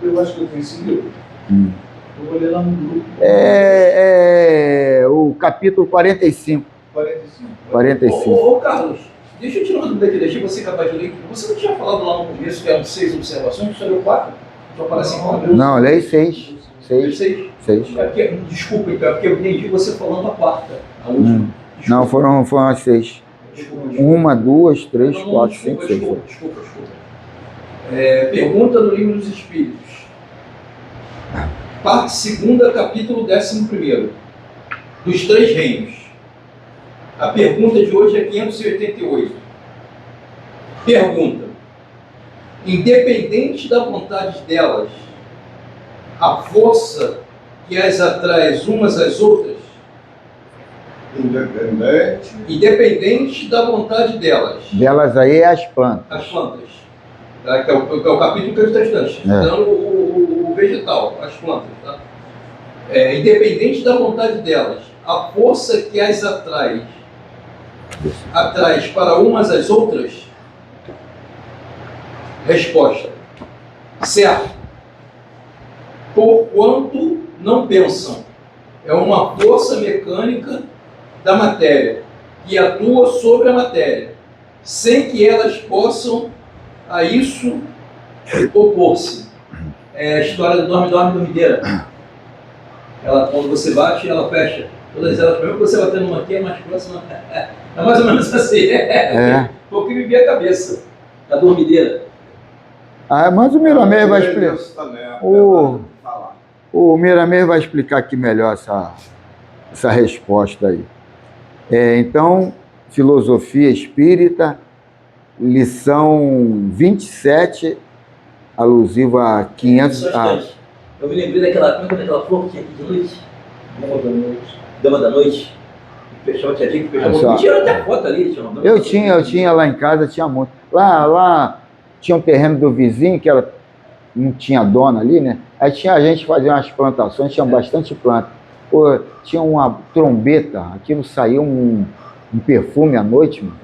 eu acho que eu tenho esse livro. Eu vou ler lá no grupo. O capítulo 45. 45. Ô, Carlos, deixa eu tirar uma dúvida aqui, deixei você capaz de ler. Você não tinha falado lá no começo que eram 6 observações, você leu 4? Só para 5 Não, lei 6. 6. Desculpa, então, é porque eu entendi você falando a quarta, a última. Não, foram as 6. 1, 2, 3, 4, 5, 6. Desculpa. Pergunta do Livro dos Espíritos. Parte 2, capítulo 11. Dos Três Reinos. A pergunta de hoje é 588. Pergunta: independente da vontade delas, a força que as atrai umas às outras? Independente da vontade delas. Delas aí é as plantas. As plantas. Tá? Que é o capítulo que a gente está estudando. O vegetal, as plantas. Tá? Independente da vontade delas, a força que as atrai para umas às outras? Resposta: certo. Porquanto não pensam. É uma força mecânica da matéria que atua sobre a matéria, sem que elas possam a isso opor-se. É a história do dorme-dormideira. Ela, quando você bate, ela fecha. Todas elas, mesmo que você bater numa aqui, é mais próxima. É mais ou menos assim. Foi o que me veio a cabeça. A dormideira. Mas o Miramês vai explicar. O Miramês vai explicar aqui melhor essa resposta aí. Então, Filosofia Espírita, lição 27, alusiva a 500... Eu me lembrei daquela flor que tinha aqui de noite. Dama da noite. Fechava, tinha dia que fechava. Olha só. Tiraram até foto ali. Tinha uma dama da Eu noite. tinha lá em casa, tinha muito. Lá tinha um terreno do vizinho, que era, não tinha dona ali, né? Aí tinha a gente fazia umas plantações, tinha bastante planta. Pô, tinha uma trombeta, aquilo saiu um perfume à noite, mano.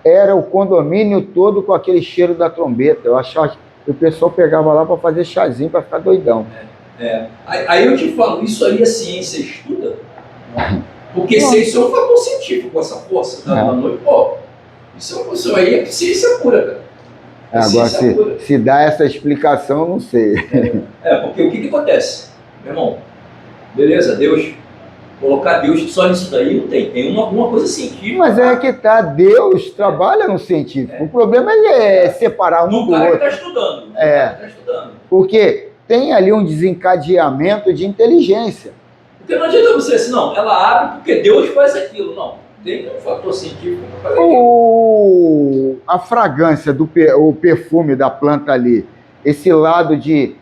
Era o condomínio todo com aquele cheiro da trombeta. Eu achava que o pessoal pegava lá para fazer chazinho, para ficar doidão. Aí eu te falo, isso aí a ciência estuda? Porque se isso é um fator científico, essa força da noite, pô, isso aí é ciência pura, cara. Agora, se dá essa explicação, eu não sei. Porque o que acontece? Meu irmão, beleza, Deus, colocar Deus só nisso daí não tem. Tem alguma coisa científica. Mas é que tá, Deus trabalha no científico. O problema é separar um do outro. No cara que está estudando. Porque tem ali um desencadeamento de inteligência. Porque não adianta você assim, não, ela abre porque Deus faz aquilo. Não, tem um fator científico para fazer aquilo. A fragrância, o perfume da planta ali, esse lado de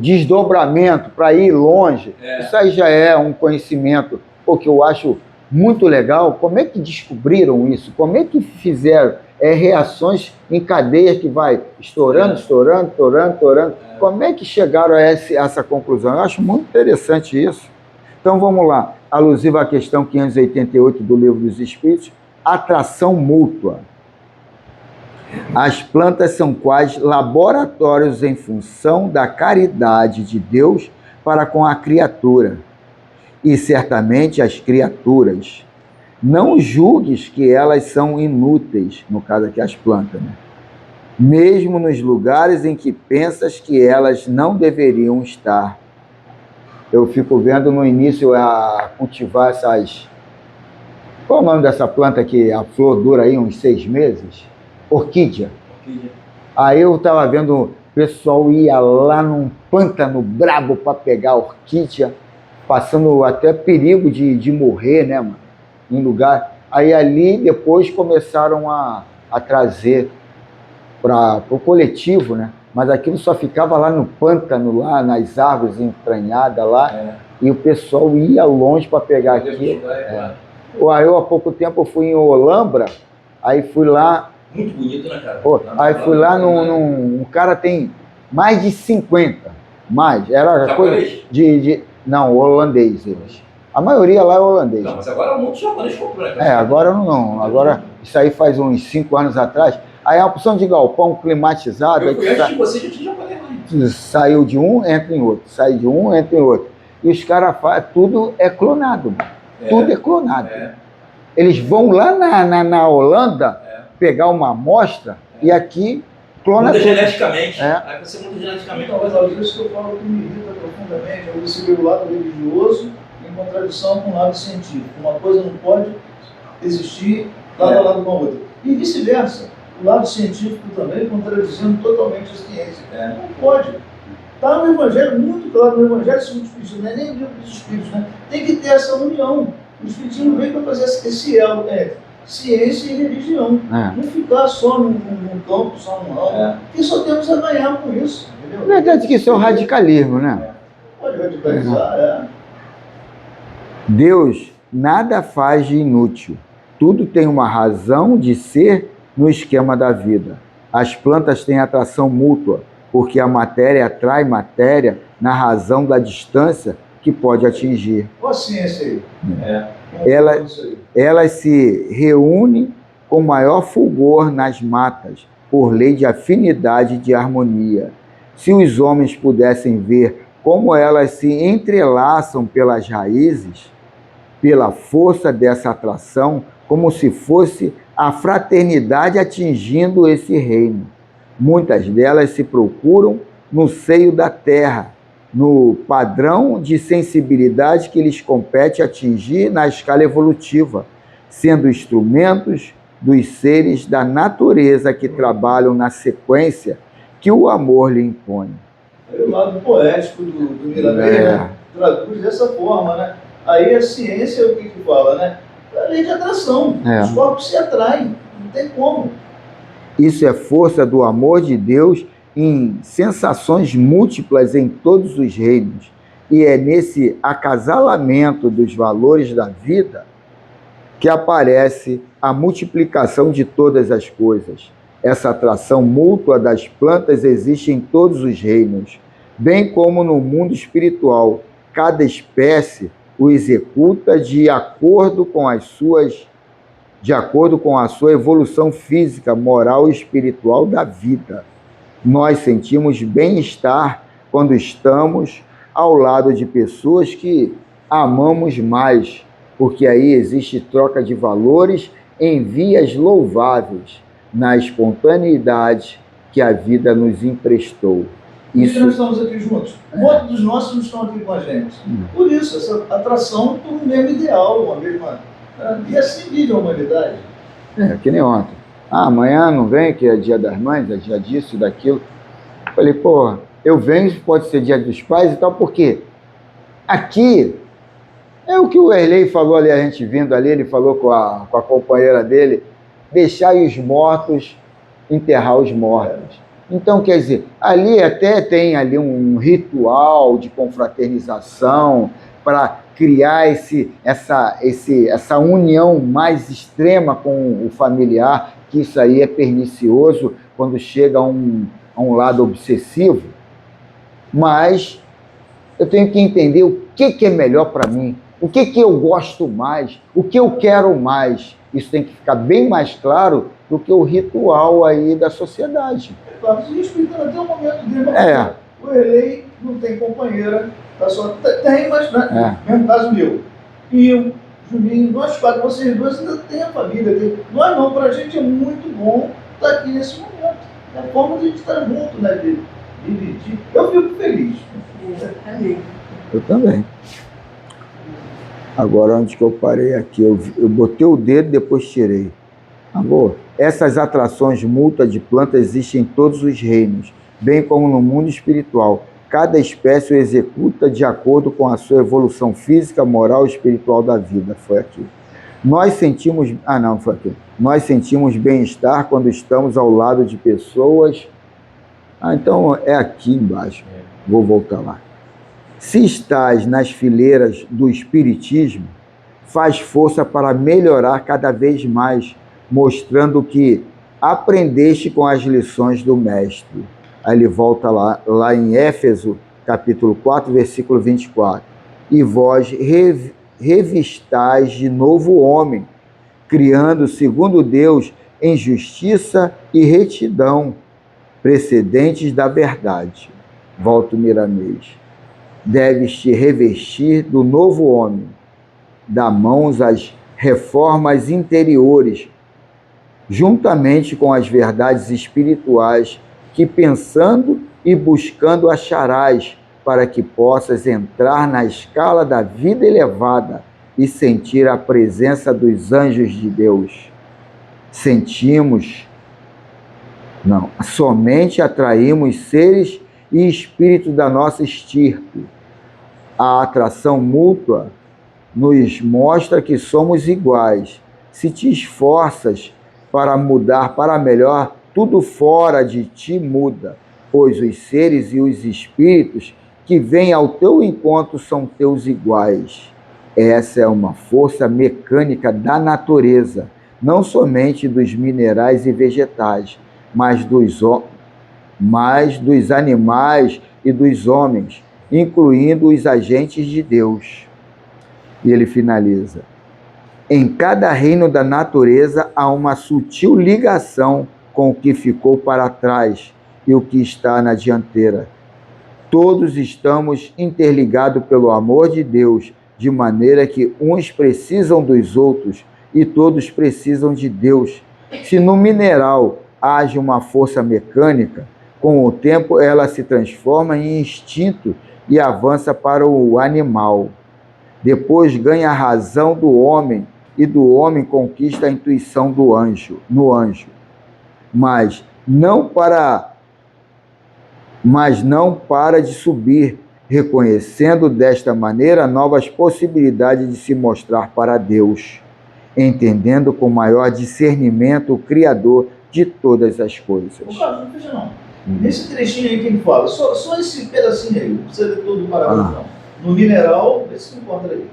desdobramento para ir longe, isso aí já é um conhecimento que eu acho muito legal. Como é que descobriram isso? Como é que fizeram reações em cadeia que vai estourando? Como é que chegaram a essa conclusão? Eu acho muito interessante isso. Então vamos lá, alusivo à questão 588 do Livro dos Espíritos, atração mútua. As plantas são quais laboratórios em função da caridade de Deus para com a criatura. E certamente as criaturas. Não julgues que elas são inúteis, no caso aqui as plantas, né? Mesmo nos lugares em que pensas que elas não deveriam estar. Eu fico vendo no início a cultivar essas... Qual é o nome dessa planta que a flor dura aí uns 6 meses? Orquídea. Aí eu estava vendo o pessoal ia lá num pântano brabo para pegar a orquídea, passando até perigo de morrer, né, mano? Em lugar. Aí ali depois começaram a trazer para o coletivo, né? Mas aquilo só ficava lá no pântano, lá nas árvores entranhadas lá, e o pessoal ia longe para pegar aquilo. Aí eu há pouco tempo fui em Olambra, aí fui lá. Muito bonito, né, cara? Aí fui lá um cara tem mais de 50, era coisa não, holandês eles. A maioria lá é holandês. Não, mas agora o mundo japonês comprou, né? Agora não. Agora, isso aí faz uns 5 anos atrás. Aí a opção de galpão climatizado. Eu antes de você já tinha japonês lá. Saiu de um, entra em outro. Sai de um, entra em outro. E os caras fazem, tudo é clonado. Tudo é clonado. Eles vão lá na Holanda pegar uma amostra e aqui clona muda tudo. Geneticamente. Aí você muda geneticamente. Então, mas às vezes que eu falo que me irrita profundamente é você ver o lado religioso em contradição com o lado científico. Uma coisa não pode existir lado a lado com a outra. E vice-versa. O lado científico também contradizendo totalmente a ciência. Não pode. Está no Evangelho, muito claro, no Evangelho segundo o Espírito, não é nem o livro dos Espíritos, né? Tem que ter essa união. O Espiritismo veio para fazer esse elo entre ciência e religião. Não ficar só num campo, só num alvo. Que só temos a ganhar com isso. Entendeu? Na verdade que isso é o radicalismo, né? Pode radicalizar, Deus nada faz de inútil. Tudo tem uma razão de ser no esquema da vida. As plantas têm atração mútua, porque a matéria atrai matéria na razão da distância que pode atingir. Qual a ciência aí? Elas se reúnem com maior fulgor nas matas, por lei de afinidade e de harmonia. Se os homens pudessem ver como elas se entrelaçam pelas raízes, pela força dessa atração, como se fosse a fraternidade atingindo esse reino. Muitas delas se procuram no seio da terra, no padrão de sensibilidade que lhes compete atingir na escala evolutiva, sendo instrumentos dos seres da natureza que trabalham na sequência que o amor lhe impõe. É o lado poético do Mirabeau, traduz dessa forma, né? Aí a ciência, o que fala, né? É a lei de atração. Os corpos se atraem, não tem como. Isso é força do amor de Deus em sensações múltiplas em todos os reinos. E é nesse acasalamento dos valores da vida que aparece a multiplicação de todas as coisas. Essa atração mútua das plantas existe em todos os reinos, bem como no mundo espiritual. Cada espécie o executa de acordo com a sua evolução física, moral e espiritual da vida. Nós sentimos bem-estar quando estamos ao lado de pessoas que amamos mais, porque aí existe troca de valores em vias louváveis, na espontaneidade que a vida nos emprestou. Isso nós estamos aqui juntos. Muitos dos nossos não estão aqui com a gente. Por isso, essa atração por um mesmo ideal, uma mesma... E assim vive a humanidade. Que nem ontem. Amanhã não vem, que é dia das mães, é dia disso, daquilo. Falei, pô, eu venho, pode ser dia dos pais e tal, por quê? Aqui, é o que o Erlei falou ali, a gente vindo ali, ele falou com a companheira dele, deixar os mortos enterrar os mortos. Então, quer dizer, ali até tem ali um ritual de confraternização para criar essa união mais extrema com o familiar, que isso aí é pernicioso quando chega a um lado obsessivo. Mas eu tenho que entender o que é melhor para mim, o que eu gosto mais, o que eu quero mais. Isso tem que ficar bem mais claro do que o ritual aí da sociedade. Claro, se explicando até o momento dele. O Erlei não tem companheira, tá só tem, mas mesmo caso meu. E o Juninho, nós quatro, vocês dois ainda tem a família. Nós não, pra gente é muito bom estar aqui nesse momento. É a forma de a gente estar junto, né? De dividir. Eu fico feliz. Eu também. Agora, onde que eu parei aqui? Eu botei o dedo e depois tirei. Amor, essas atrações mútuas de plantas existem em todos os reinos, bem como no mundo espiritual. Cada espécie o executa de acordo com a sua evolução física, moral e espiritual da vida. Foi aqui. Nós sentimos... foi aqui. Nós sentimos bem-estar quando estamos ao lado de pessoas... então é aqui embaixo. Vou voltar lá. Se estás nas fileiras do Espiritismo, faz força para melhorar cada vez mais, mostrando que aprendeste com as lições do Mestre. Aí ele volta lá em Éfeso, capítulo 4, versículo 24. E vós revistais de novo homem, criando, segundo Deus, em justiça e retidão, precedentes da verdade. Volta o Miramês. Deves te revestir do novo homem, dá mãos às reformas interiores, juntamente com as verdades espirituais, que pensando e buscando acharás, para que possas entrar na escala da vida elevada e sentir a presença dos anjos de Deus. Somente atraímos seres e espíritos da nossa estirpe. A atração mútua nos mostra que somos iguais. Se te esforças para mudar para melhor, tudo fora de ti muda, pois os seres e os espíritos que vêm ao teu encontro são teus iguais. Essa é uma força mecânica da natureza, não somente dos minerais e vegetais, mas dos animais e dos homens, incluindo os agentes de Deus. E ele finaliza. Em cada reino da natureza há uma sutil ligação com o que ficou para trás e o que está na dianteira. Todos estamos interligados pelo amor de Deus, de maneira que uns precisam dos outros e todos precisam de Deus. Se no mineral age uma força mecânica, com o tempo ela se transforma em instinto e avança para o animal. Depois ganha a razão do homem e do homem conquista a intuição no anjo. Mas não para de subir, reconhecendo desta maneira novas possibilidades de se mostrar para Deus, entendendo com maior discernimento o Criador de todas as coisas. Não veja não. Nesse trechinho aí que ele fala, só esse pedacinho aí, não precisa ler todo o parágrafo não. No mineral, vê se encontra aí.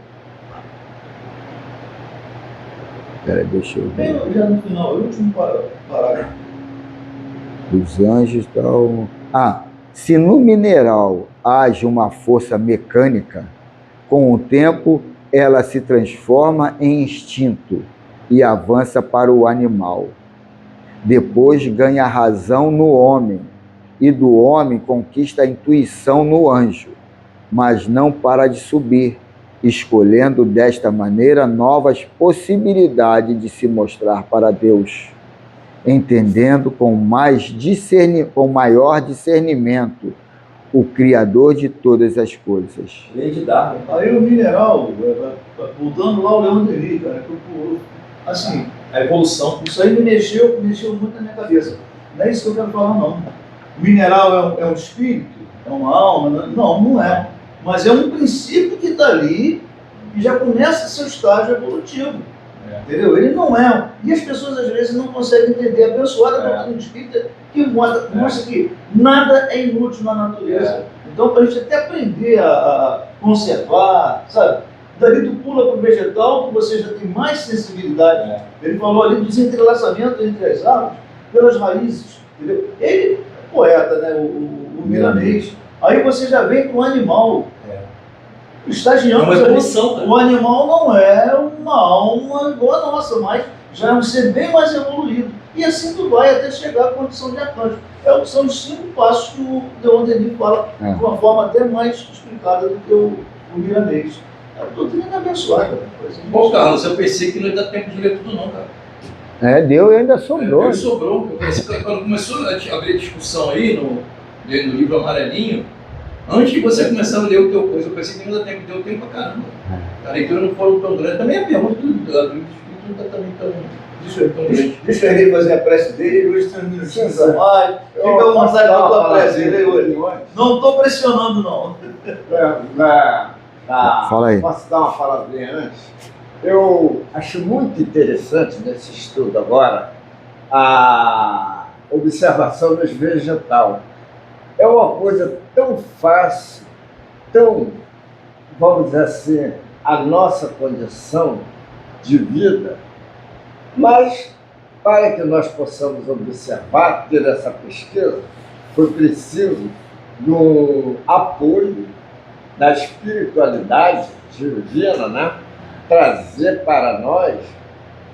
Peraí, deixa eu ver. Bem, já no final, é o último parágrafo. Os anjos estão. Se no mineral age uma força mecânica, com o tempo ela se transforma em instinto e avança para o animal. Depois ganha razão no homem, e do homem conquista a intuição no anjo, mas não para de subir, escolhendo desta maneira novas possibilidades de se mostrar para Deus, entendendo com maior discernimento o Criador de todas as coisas. Lei de Darwin. Aí o mineral, voltando lá ao Leon Denis, cara, assim, A evolução. isso aí me mexeu muito na minha cabeça. Não é isso que eu quero falar, não. O mineral é um espírito? É uma alma? Não, não é. Mas é um princípio que está ali e já começa seu estágio evolutivo. Entendeu? Ele não é. E as pessoas às vezes não conseguem entender. Abençoada a doutrina espírita que mostra que nada é inútil na natureza. Então, para a gente até aprender a conservar, sabe? Dali tu pula para o vegetal, que você já tem mais sensibilidade. Ele falou ali dos entrelaçamentos entre as árvores pelas raízes. Entendeu? Ele é poeta, né? O milanês. Aí você já vem para o animal. Estagiando. É uma evolução, cara. O animal não é uma alma igual a nossa, mas já é um ser bem mais evoluído. E assim tu vai até chegar à condição de arcanjo. São os 5 passos que o Leon Denis fala de uma forma até mais explicada do que o milanês. A doutrina é abençoada. Bom, Carlos, eu pensei que não ia dar tempo de ler tudo não, cara. Deu e ainda sobrou. Sobrou. Eu pensei que quando começou a abrir a discussão aí no livro amarelinho, antes de você começar a ler o teu coisa, eu pensei que não ia dar tempo, deu tempo pra caramba. A leitura não foi tão grande. Também a pergunta do livro não está também tão grande. Deixa ele fazer a prece dele, hoje tem uns minutinhos a mais. Fica à vontade com a tua prece dele hoje. Não estou pressionando, não. Fala aí. Posso dar uma palavrinha antes? Eu acho muito interessante nesse estudo agora a observação dos vegetais. É uma coisa tão fácil, tão, vamos dizer assim, a nossa condição de vida, mas para que nós possamos observar, ter essa pesquisa, foi preciso do apoio da espiritualidade divina, né? Trazer para nós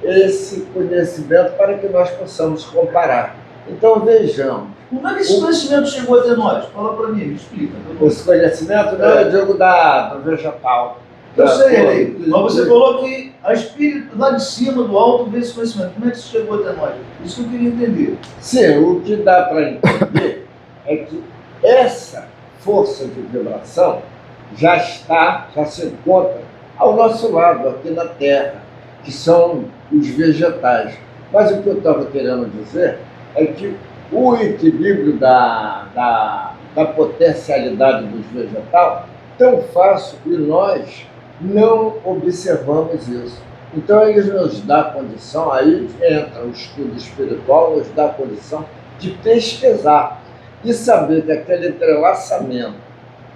esse conhecimento para que nós possamos comparar. Então vejamos. Como é que esse conhecimento chegou até nós? Fala para mim, explica. Esse conhecimento não é digo do vegetal. Eu sei, mas você falou que a espírito lá de cima, do alto, vê esse conhecimento. Como é que isso chegou até nós? Isso que eu queria entender. Sim, o que dá para entender é que essa força de vibração já se encontra ao nosso lado, aqui na Terra, que são os vegetais. Mas o que eu estava querendo dizer é que o equilíbrio da potencialidade dos vegetais tão fácil e nós não observamos isso. Então eles nos dão condição, aí entra o estudo espiritual, nos dá a condição de pesquisar e saber que aquele entrelaçamento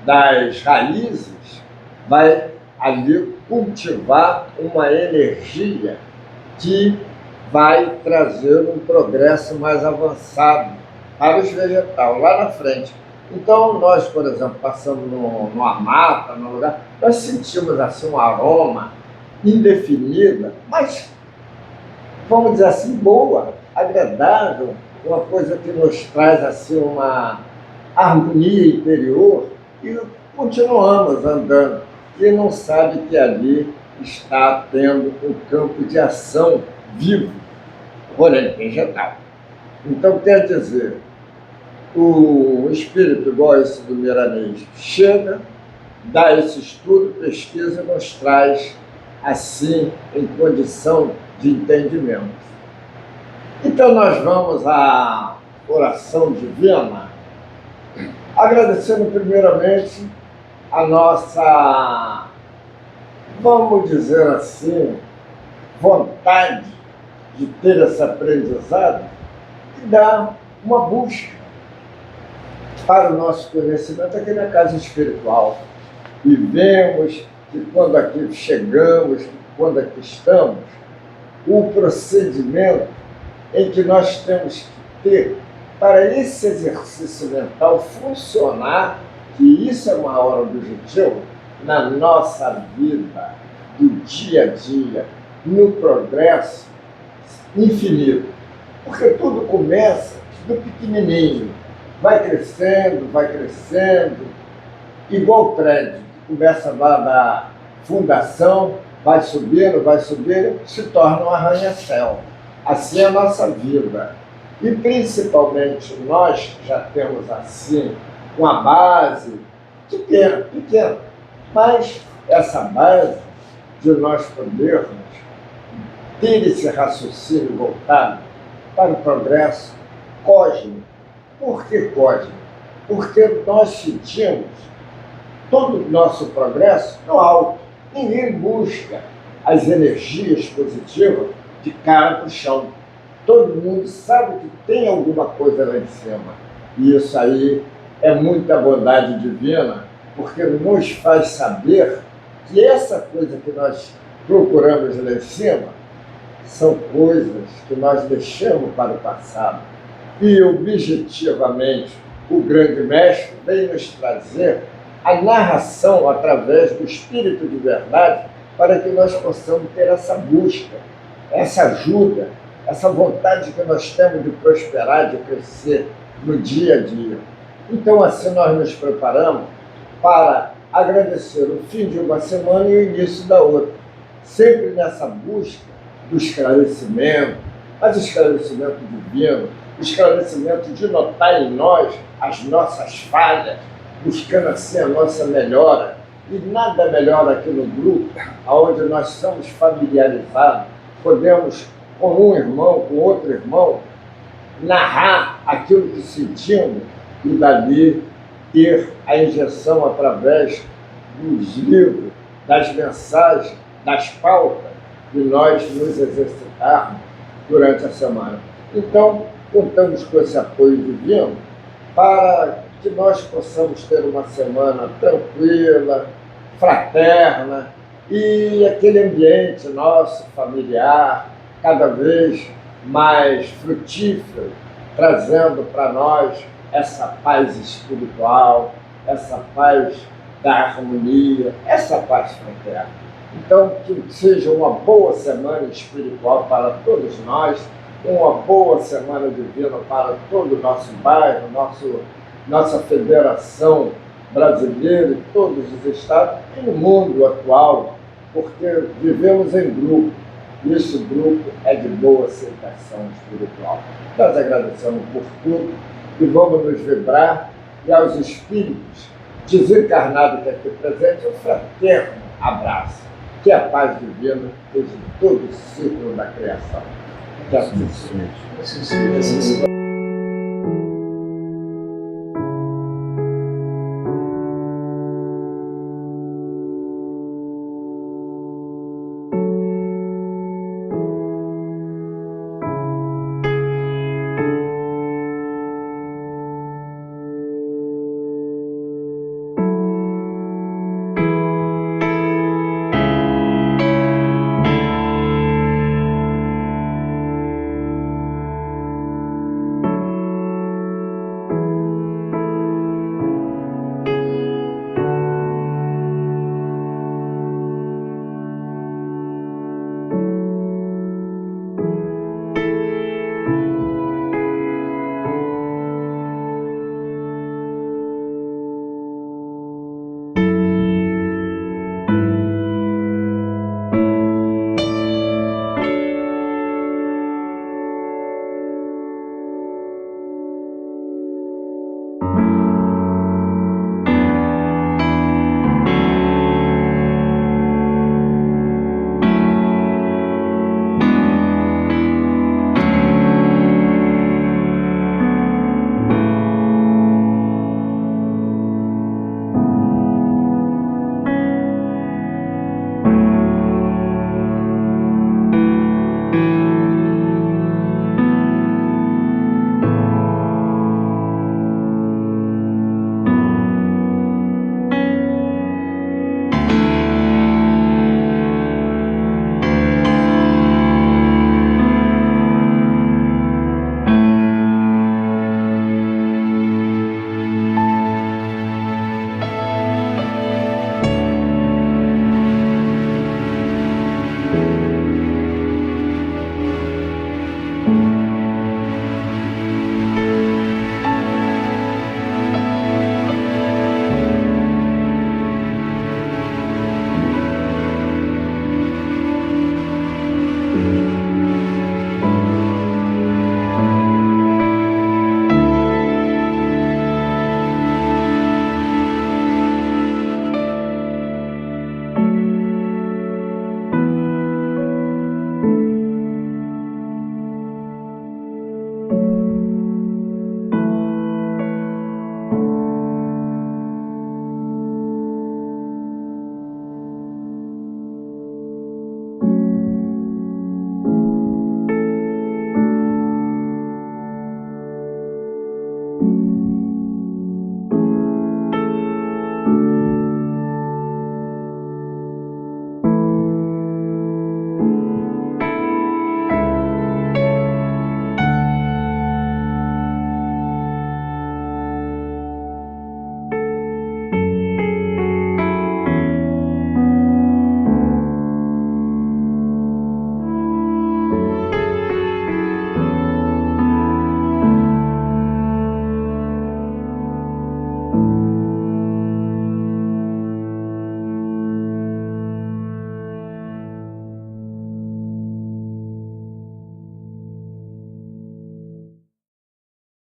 das raízes vai ali cultivar uma energia que vai trazer um progresso mais avançado para os vegetais, lá na frente. Então, nós, por exemplo, passando numa mata, num lugar, nós sentimos assim um aroma indefinido, mas, vamos dizer assim, boa, agradável, uma coisa que nos traz assim uma harmonia interior e continuamos andando. E não sabe que ali está tendo um campo de ação vivo, porém vegetal. Então, quer dizer, o espírito, igual esse do Milanês, chega, dá esse estudo, pesquisa e nos traz, assim, em condição de entendimento. Então, nós vamos à oração divina, agradecendo primeiramente a nossa, vamos dizer assim, vontade de ter esse aprendizado e dar uma busca para o nosso conhecimento aqui na casa espiritual. e vemos que quando aqui chegamos, quando aqui estamos, o procedimento em que nós temos que ter para esse exercício mental funcionar, que isso é o maior objetivo na nossa vida, do dia a dia, no progresso infinito. Porque tudo começa do pequenininho, vai crescendo, igual prédio, começa lá da fundação, vai subindo, se torna um arranha-céu. Assim é a nossa vida. E principalmente nós que já temos assim uma base pequena, mas essa base de nós podermos ter esse raciocínio voltado para o progresso cósmico. Por que cósmico? Porque nós sentimos todo o nosso progresso no alto. Ninguém busca as energias positivas de cara para o chão. Todo mundo sabe que tem alguma coisa lá em cima. E isso aí é muita bondade divina, porque nos faz saber que essa coisa que nós procuramos lá em cima são coisas que nós deixamos para o passado. E, objetivamente, o grande mestre vem nos trazer a narração através do Espírito de Verdade para que nós possamos ter essa busca, essa ajuda, essa vontade que nós temos de prosperar, de crescer no dia a dia. Então, assim, nós nos preparamos para agradecer o fim de uma semana e o início da outra, sempre nessa busca do esclarecimento, mas esclarecimento divino, esclarecimento de notar em nós as nossas falhas, buscando assim a nossa melhora. E nada melhor aqui no grupo, onde nós somos familiarizados, podemos, com um irmão, com outro irmão, narrar aquilo que sentimos e dali ter a injeção através dos livros, das mensagens, das pautas, de nós nos exercitarmos durante a semana. Então, contamos com esse apoio divino para que nós possamos ter uma semana tranquila, fraterna e aquele ambiente nosso, familiar, cada vez mais frutífero, trazendo para nós essa paz espiritual, essa paz da harmonia, essa paz fraterna. Então, que seja uma boa semana espiritual para todos nós, uma boa semana divina para todo o nosso bairro, nossa federação brasileira e todos os estados e no mundo atual, porque vivemos em grupo. E esse grupo é de boa aceitação espiritual. Nós agradecemos por tudo e vamos nos vibrar e aos espíritos desencarnados que aqui presentes, um fraterno abraço. Que a paz divina esteja em todo o ciclo da criação. Que assim seja. Amém.